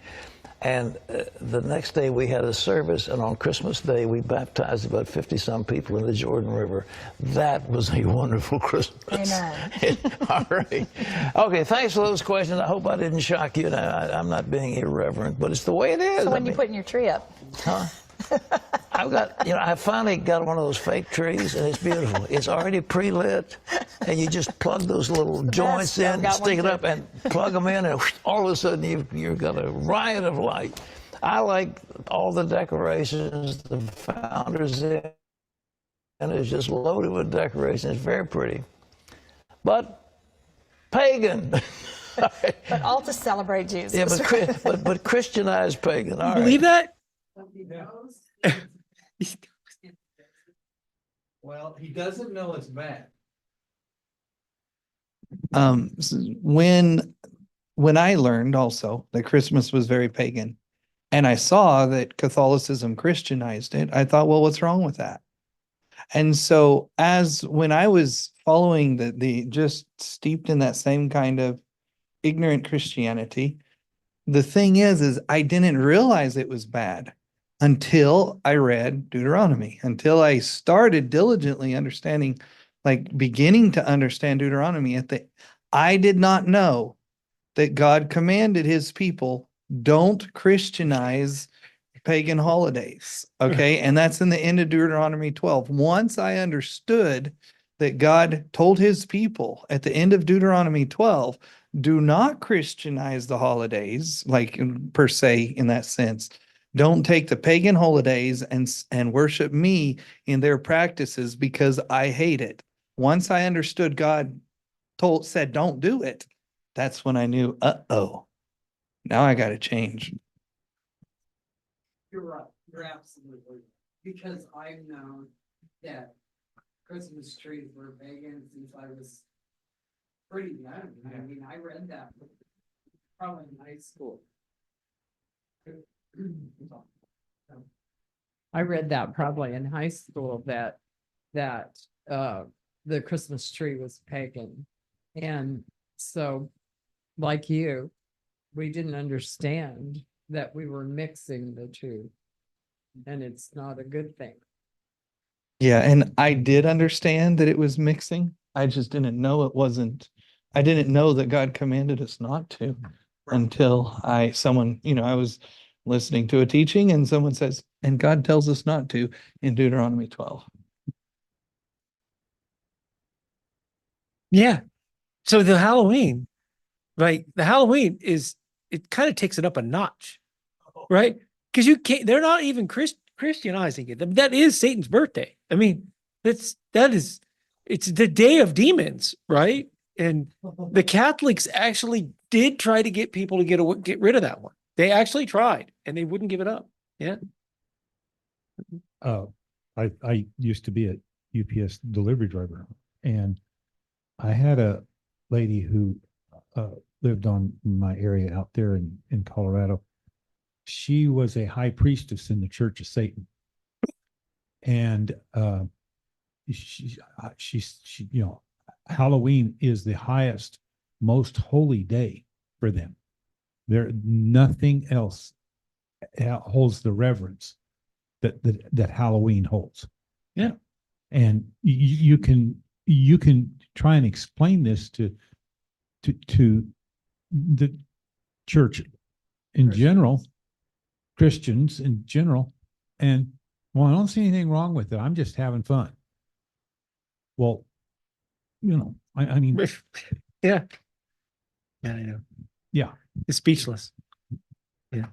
And the next day we had a service, and on Christmas Day we baptized about 50-some people in the Jordan River. That was a wonderful Christmas. Amen. All right. Okay, thanks for those questions. I hope I didn't shock you. I'm not being irreverent, but it's the way it is. So when you putting your tree up? Huh? I've got, I finally got one of those fake trees, and it's beautiful. It's already pre-lit, and you just plug those little joints I've in, got stick one it up, too. and plug them in, and all of a sudden you've got a riot of light. I like all the decorations. The Founders Inn is just loaded with decorations. It's very pretty, but pagan. But all to celebrate Jesus. Yeah, but Christianized pagan. All You right. believe that? Well, he doesn't know it's bad. When I learned also that Christmas was very pagan, and I saw that Catholicism Christianized it, I thought, well, what's wrong with that? And so when I was following the just steeped in that same kind of ignorant Christianity, the thing is I didn't realize it was bad until I read Deuteronomy, until I started diligently understanding, like beginning to understand Deuteronomy. I did not know that God commanded his people, don't Christianize pagan holidays. Okay. And that's in the end of Deuteronomy 12. Once I understood that God told his people at the end of Deuteronomy 12, do not Christianize the holidays, like per se, in that sense. Don't take the pagan holidays and worship me in their practices because I hate it. Once I understood God said, don't do it. That's when I knew, uh-oh, now I got to change. You're right. You're absolutely right. Because I've known that Christmas trees were pagan since I was pretty young. I mean, I read that probably in high school. I read that probably in high school that the Christmas tree was pagan. And so, like you, we didn't understand that we were mixing the two. And it's not a good thing. Yeah, and I did understand that it was mixing. I just didn't know it wasn't. I didn't know that God commanded us not to until I was listening to a teaching and someone says, and God tells us not to in Deuteronomy 12. Yeah. So the Halloween, right? The Halloween it kind of takes it up a notch, right? Because they're not even Christianizing it. That is Satan's birthday. I mean, it's the day of demons, right? And the Catholics actually did try to get people to get rid of that one. They actually tried, and they wouldn't give it up. Yeah. I used to be a UPS delivery driver, and I had a lady who lived on my area out there in Colorado. She was a high priestess in the Church of Satan, and she Halloween is the highest, most holy day for them. Nothing else holds the reverence that Halloween holds. Yeah. And you can try and explain this to the church in general, Christians in general, and well, I don't see anything wrong with it. I'm just having fun. Well, I mean, Yeah. Yeah, I know. yeah. It's speechless. Yeah.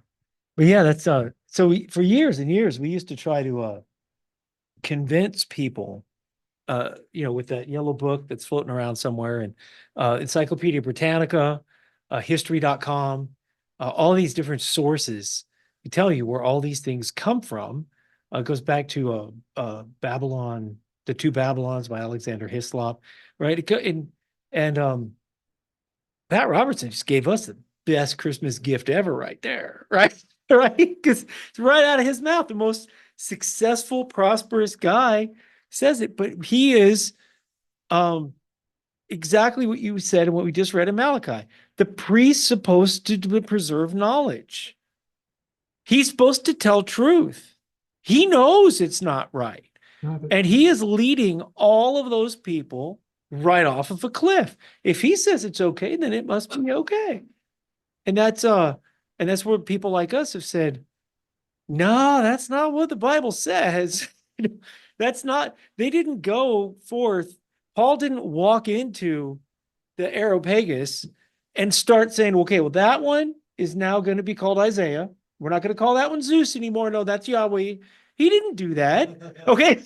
But yeah, that's for years and years we used to try to convince people with that yellow book that's floating around somewhere, and Encyclopedia Britannica, history.com, all these different sources tell you where all these things come from. It goes back to Babylon, the Two Babylons by Alexander Hislop, right? And Pat Robertson just gave us the best Christmas gift ever right there, right? Right? Because it's right out of his mouth, the most successful, prosperous guy says it, but he is exactly what you said and what we just read in Malachi. The priest's supposed to preserve knowledge. He's supposed to tell truth. He knows it's not right. And he is leading all of those people right off of a cliff. If he says it's okay, then it must be okay. And that's where people like us have said, no, that's not what the Bible says. That's not, they didn't go forth. Paul didn't walk into the Areopagus and start saying, okay, well, that one is now going to be called Isaiah. We're not going to call that one Zeus anymore. No, that's Yahweh. He didn't do that. Okay.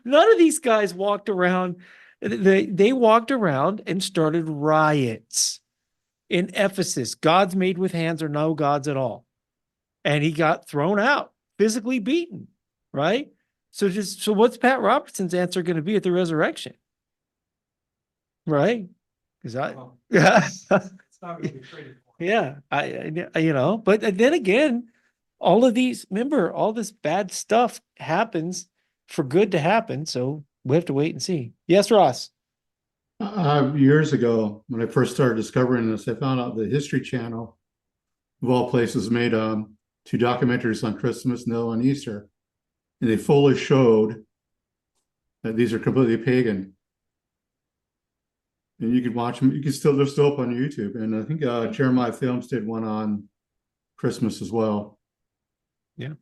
None of these guys walked around. They walked around and started riots in Ephesus. Gods made with hands are no gods at all. And he got thrown out, physically beaten, right? So what's Pat Robertson's answer going to be at the resurrection? Right? Because yeah, but then again, all of these, remember, all this bad stuff happens for good to happen. So we have to wait and see. Yes, Ross. Years ago, when I first started discovering this, I found out the History Channel, of all places, made 2 documentaries on Christmas, Noel, and Easter. And they fully showed that these are completely pagan. And you can watch them. They're still up on YouTube. And I think Jeremiah Films did one on Christmas as well. Yeah.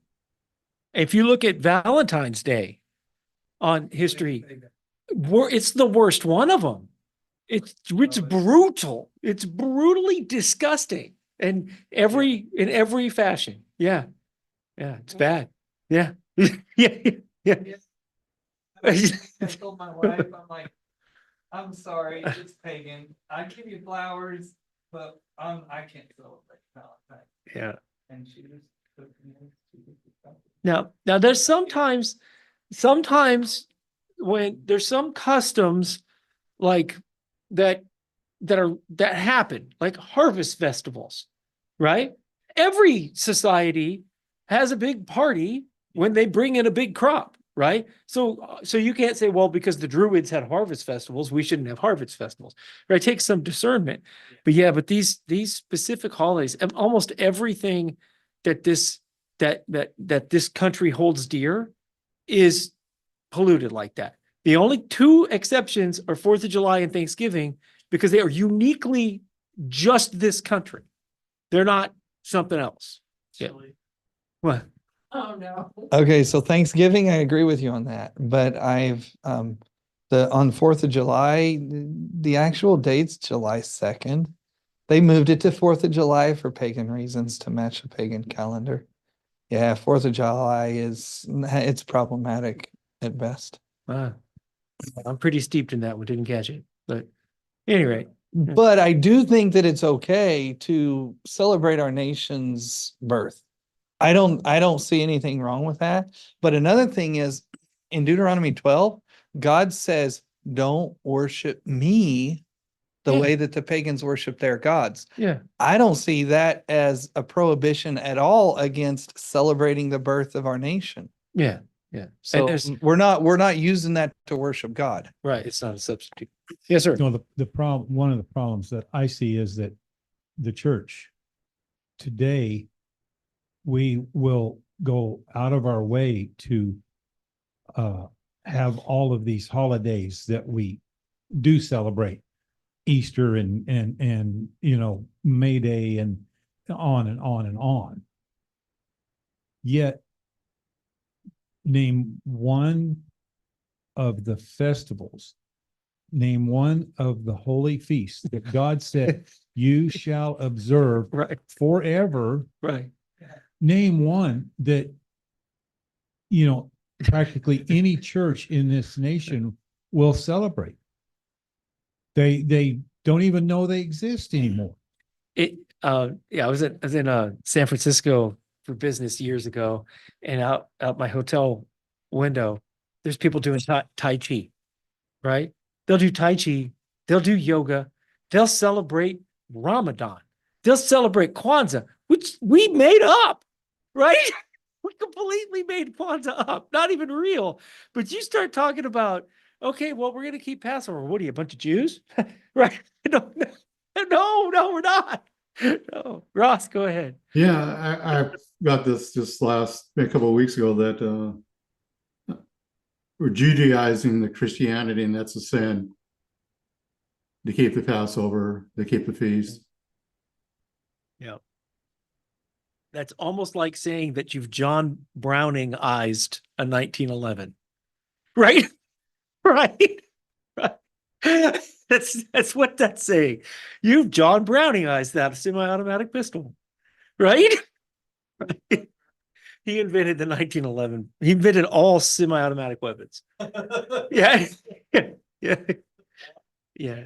If you look at Valentine's Day on history, it's the worst one of them. It's brutal. It's brutally disgusting. And in every fashion. Yeah. Yeah. It's bad. Yeah. Yeah. I told my wife, I'm like, I'm sorry, it's pagan. I give you flowers, but I can't celebrate Valentine's. Yeah. And she was cooking. Now there's sometimes when there's some customs like that happen, like harvest festivals, right? Every society has a big party when they bring in a big crop, right? So you can't say, well, because the Druids had harvest festivals, we shouldn't have harvest festivals, right? It takes some discernment. But these specific holidays, and almost everything that this country holds dear is polluted like that. The only 2 exceptions are 4th of July and Thanksgiving, because they are uniquely just this country. They're not something else. Yeah. What? Oh, no. Okay, so Thanksgiving, I agree with you on that, but I've on 4th of July, the actual date's July 2nd. They moved it to 4th of July for pagan reasons to match the pagan calendar. Yeah, 4th of July it's problematic at best. I'm pretty steeped in that one. Didn't catch it, but anyway. But I do think that it's okay to celebrate our nation's birth. I don't see anything wrong with that. But another thing is, in Deuteronomy 12, God says, don't worship me the way that the pagans worship their gods. Yeah. I don't see that as a prohibition at all against celebrating the birth of our nation. Yeah. Yeah. So we're not using that to worship God. Right. It's not a substitute. Yes, sir. No, the problem, one of the problems that I see is that the church today, we will go out of our way to have all of these holidays that we do celebrate, Easter and May Day and on and on and on. Yet name one of the festivals, name one of the holy feasts that God said you shall observe forever. Right. Name one that, practically any church in this nation will celebrate. They don't even know they exist anymore. I was in San Francisco for business years ago, and out my hotel window, there's people doing Tai Chi, right? They'll do Tai Chi, they'll do yoga, they'll celebrate Ramadan, they'll celebrate Kwanzaa, which we made up, right? we completely made Kwanzaa up, not even real. But you start talking about, okay, well, we're going to keep Passover. What are you, a bunch of Jews? Right? No, we're not. No, Ross, go ahead. Yeah, I got this just a couple of weeks ago that we're Judaizing the Christianity, and that's a sin. To keep the Passover, to keep the feast. Yeah. That's almost like saying that you've John Browning-ized a 1911. Right? Right? Right. That's what that's saying. You've John Browning-ized that semi-automatic pistol. Right? Right? He invented the 1911. He invented all semi-automatic weapons. Yeah. Yeah. Yeah.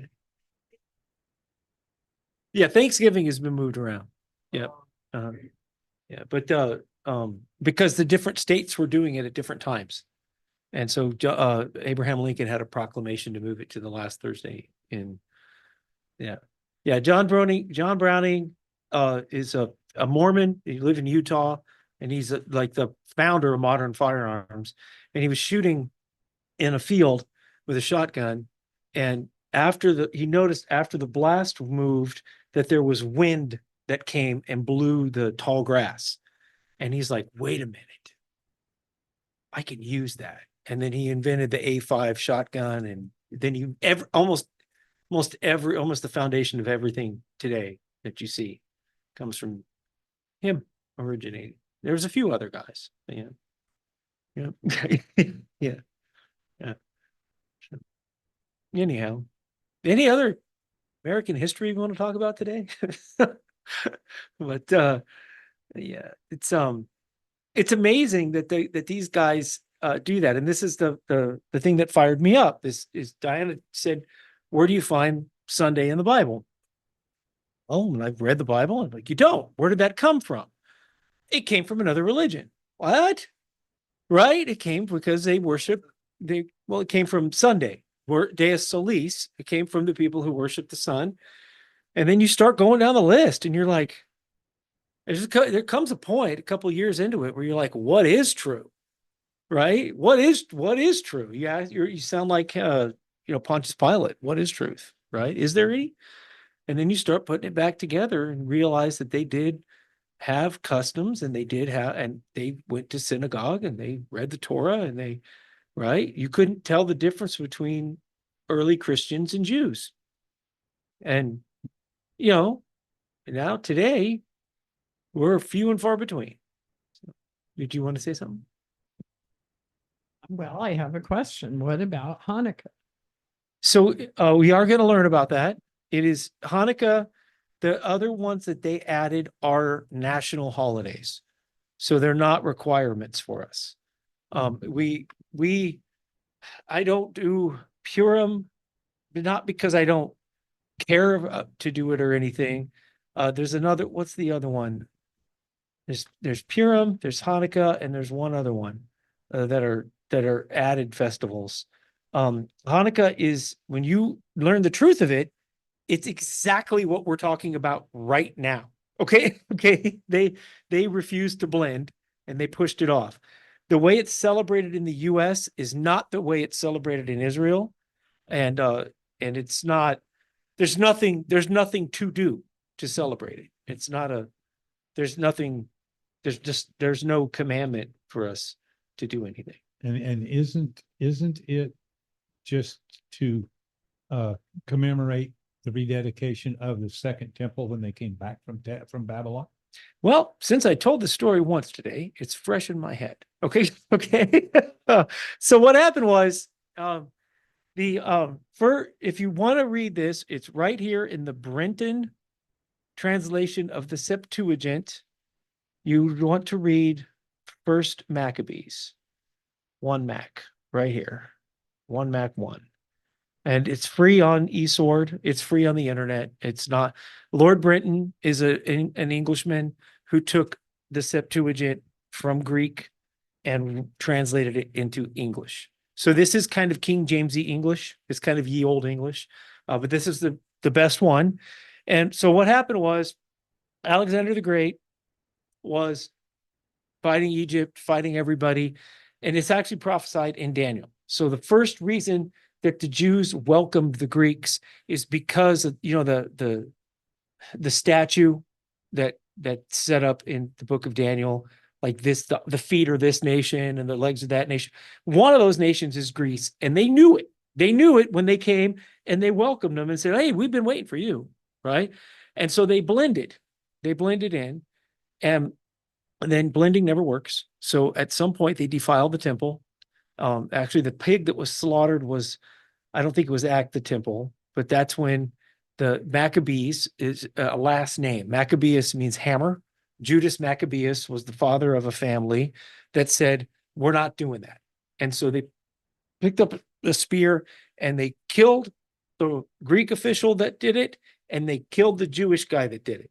Yeah. Thanksgiving has been moved around. Yeah. Yeah. But because the different states were doing it at different times. And so Abraham Lincoln had a proclamation to move it to the last Thursday in, yeah. Yeah. John Browning is a Mormon. He lived in Utah, and he's like the founder of modern firearms. And he was shooting in a field with a shotgun. And he noticed after the blast moved that there was wind that came and blew the tall grass. And he's like, wait a minute, I can use that. And then he invented the A5 shotgun. And then almost the foundation of everything today that you see comes from him originating. There's a few other guys. Yeah. Yeah. Yeah. Yeah. Anyhow, any other American history you want to talk about today? But yeah, it's amazing that these guys do that. And this is the thing that fired me up. This is Diana said, where do you find Sunday in the Bible? Oh, and I've read the Bible. I'm like, you don't. Where did that come from? It came from another religion. What? Right? It came because they worship. It came from Sunday, Deus Solis. It came from the people who worship the sun. And then you start going down the list, and you're like, there comes a point, a couple of years into it, where you're like, what is true? Right? What is true? Yeah, you sound like Pontius Pilate. What is truth? Right? Is there any? And then you start putting it back together and realize that they did have customs, and they went to synagogue, and they read the Torah, and right? You couldn't tell the difference between early Christians and Jews. And, now today, we're few and far between. Did you want to say something? Well, I have a question. What about Hanukkah? So we are going to learn about that. It is Hanukkah. The other ones that they added are national holidays. So they're not requirements for us. I don't do Purim, not because I don't care to do it or anything. There's another, what's the other one? There's Purim, there's Hanukkah, and there's one other one that are added festivals. Hanukkah is, when you learn the truth of it, it's exactly what we're talking about right now. Okay. They refused to blend, and they pushed it off. The way it's celebrated in the US is not the way it's celebrated in Israel. And it's not, there's nothing to do to celebrate it. It's not there's no commandment for us to do anything. And isn't it just to commemorate the rededication of the second temple when they came back from Babylon? Well, since I told the story once today, it's fresh in my head. Okay. So what happened was, if you want to read this, it's right here in the Brenton translation of the Septuagint. You want to read First Maccabees, 1 Mac, right here, 1 Mac 1. And it's free on eSword. It's free on the internet. It's not. Lord Brenton is an Englishman who took the Septuagint from Greek and translated it into English. So this is kind of King Jamesy English. It's kind of ye old English, but this is the best one. And so what happened was, Alexander the Great was fighting Egypt, fighting everybody. And it's actually prophesied in Daniel. So the first reason that the Jews welcomed the Greeks is because of, the statue that's set up in the book of Daniel, like this, the feet are this nation and the legs are that nation. One of those nations is Greece, and they knew it. They knew it when they came and they welcomed them and said, hey, we've been waiting for you, right? And so they blended in, and then blending never works. So at some point they defiled the temple. Actually, the pig that was slaughtered was, I don't think it was at the temple, but that's when the Maccabees is a last name. Maccabeus means hammer. Judas Maccabeus was the father of a family that said, we're not doing that. And so they picked up the spear and they killed the Greek official that did it, and they killed the Jewish guy that did it.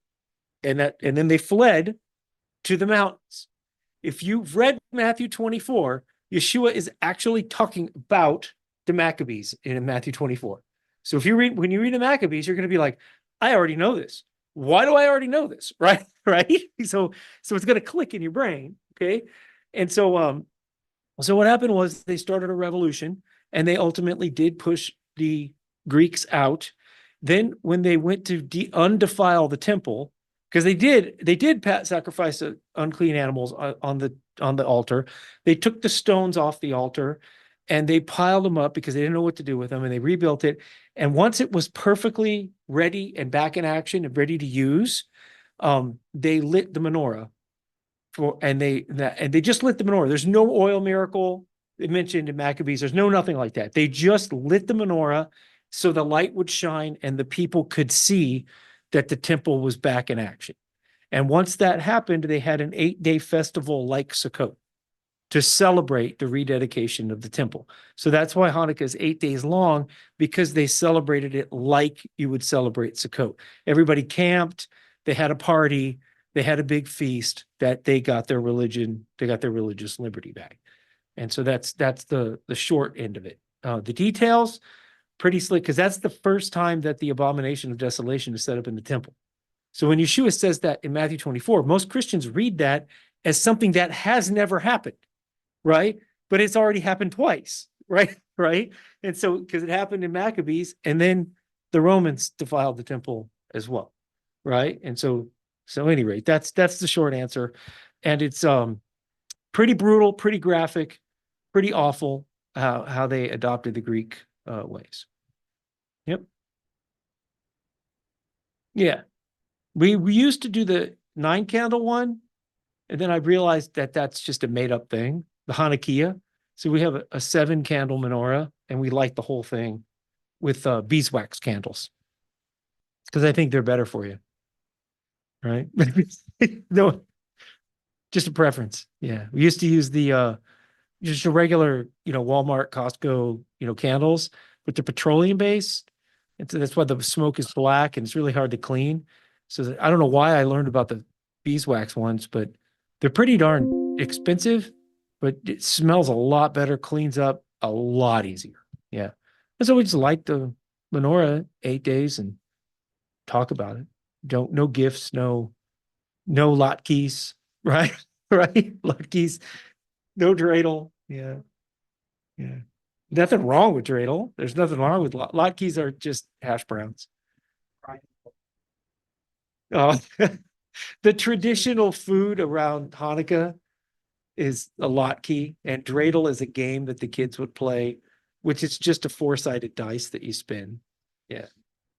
And then they fled to the mountains. If you've read Matthew 24, Yeshua is actually talking about the Maccabees in Matthew 24. So when you read the Maccabees, you're going to be like, I already know this. Why do I already know this? Right. So it's going to click in your brain. Okay. And so what happened was they started a revolution, and they ultimately did push the Greeks out. Then when they went to undefile the temple, because they did sacrifice unclean animals on the altar. They took the stones off the altar and they piled them up because they didn't know what to do with them, and they rebuilt it. And once it was perfectly ready and back in action and ready to use, they lit the menorah and they just lit the menorah. There's no oil miracle mentioned in Maccabees. There's nothing like that. They just lit the menorah so the light would shine and the people could see that the temple was back in action. And once that happened, they had an 8-day festival like Sukkot to celebrate the rededication of the temple. So that's why Hanukkah is 8 days long, because they celebrated it like you would celebrate Sukkot. Everybody camped, they had a party, they had a big feast, that they got their religious liberty back. And so that's the short end of it. The details, pretty slick, because that's the first time that the abomination of desolation is set up in the temple. So when Yeshua says that in Matthew 24, most Christians read that as something that has never happened, right? But it's already happened twice, right? And so, because it happened in Maccabees, and then the Romans defiled the temple as well, right? And so at any rate, that's the short answer. And it's pretty brutal, pretty graphic, pretty awful how they adopted the Greek ways. Yep. Yeah. We used to do the 9-candle one, and then I realized that that's just a made-up thing, the Hanukkah. So we have a 7-candle menorah, and we light the whole thing with beeswax candles, because I think they're better for you, right? No, just a preference. Yeah, we used to use the just a regular, Walmart, Costco, candles, but they're petroleum based. And so that's why the smoke is black and it's really hard to clean. So I don't know why I learned about the beeswax ones, but they're pretty darn expensive, but it smells a lot better, cleans up a lot easier. Yeah. And so we just light the menorah 8 days and talk about it. No gifts, no latkes, right? Right? Latkes, no dreidel. Yeah. Yeah. Nothing wrong with dreidel. There's nothing wrong with latkes are just hash browns. Oh, the traditional food around Hanukkah is a latke, and dreidel is a game that the kids would play, which is just a 4-sided dice that you spin. Yeah.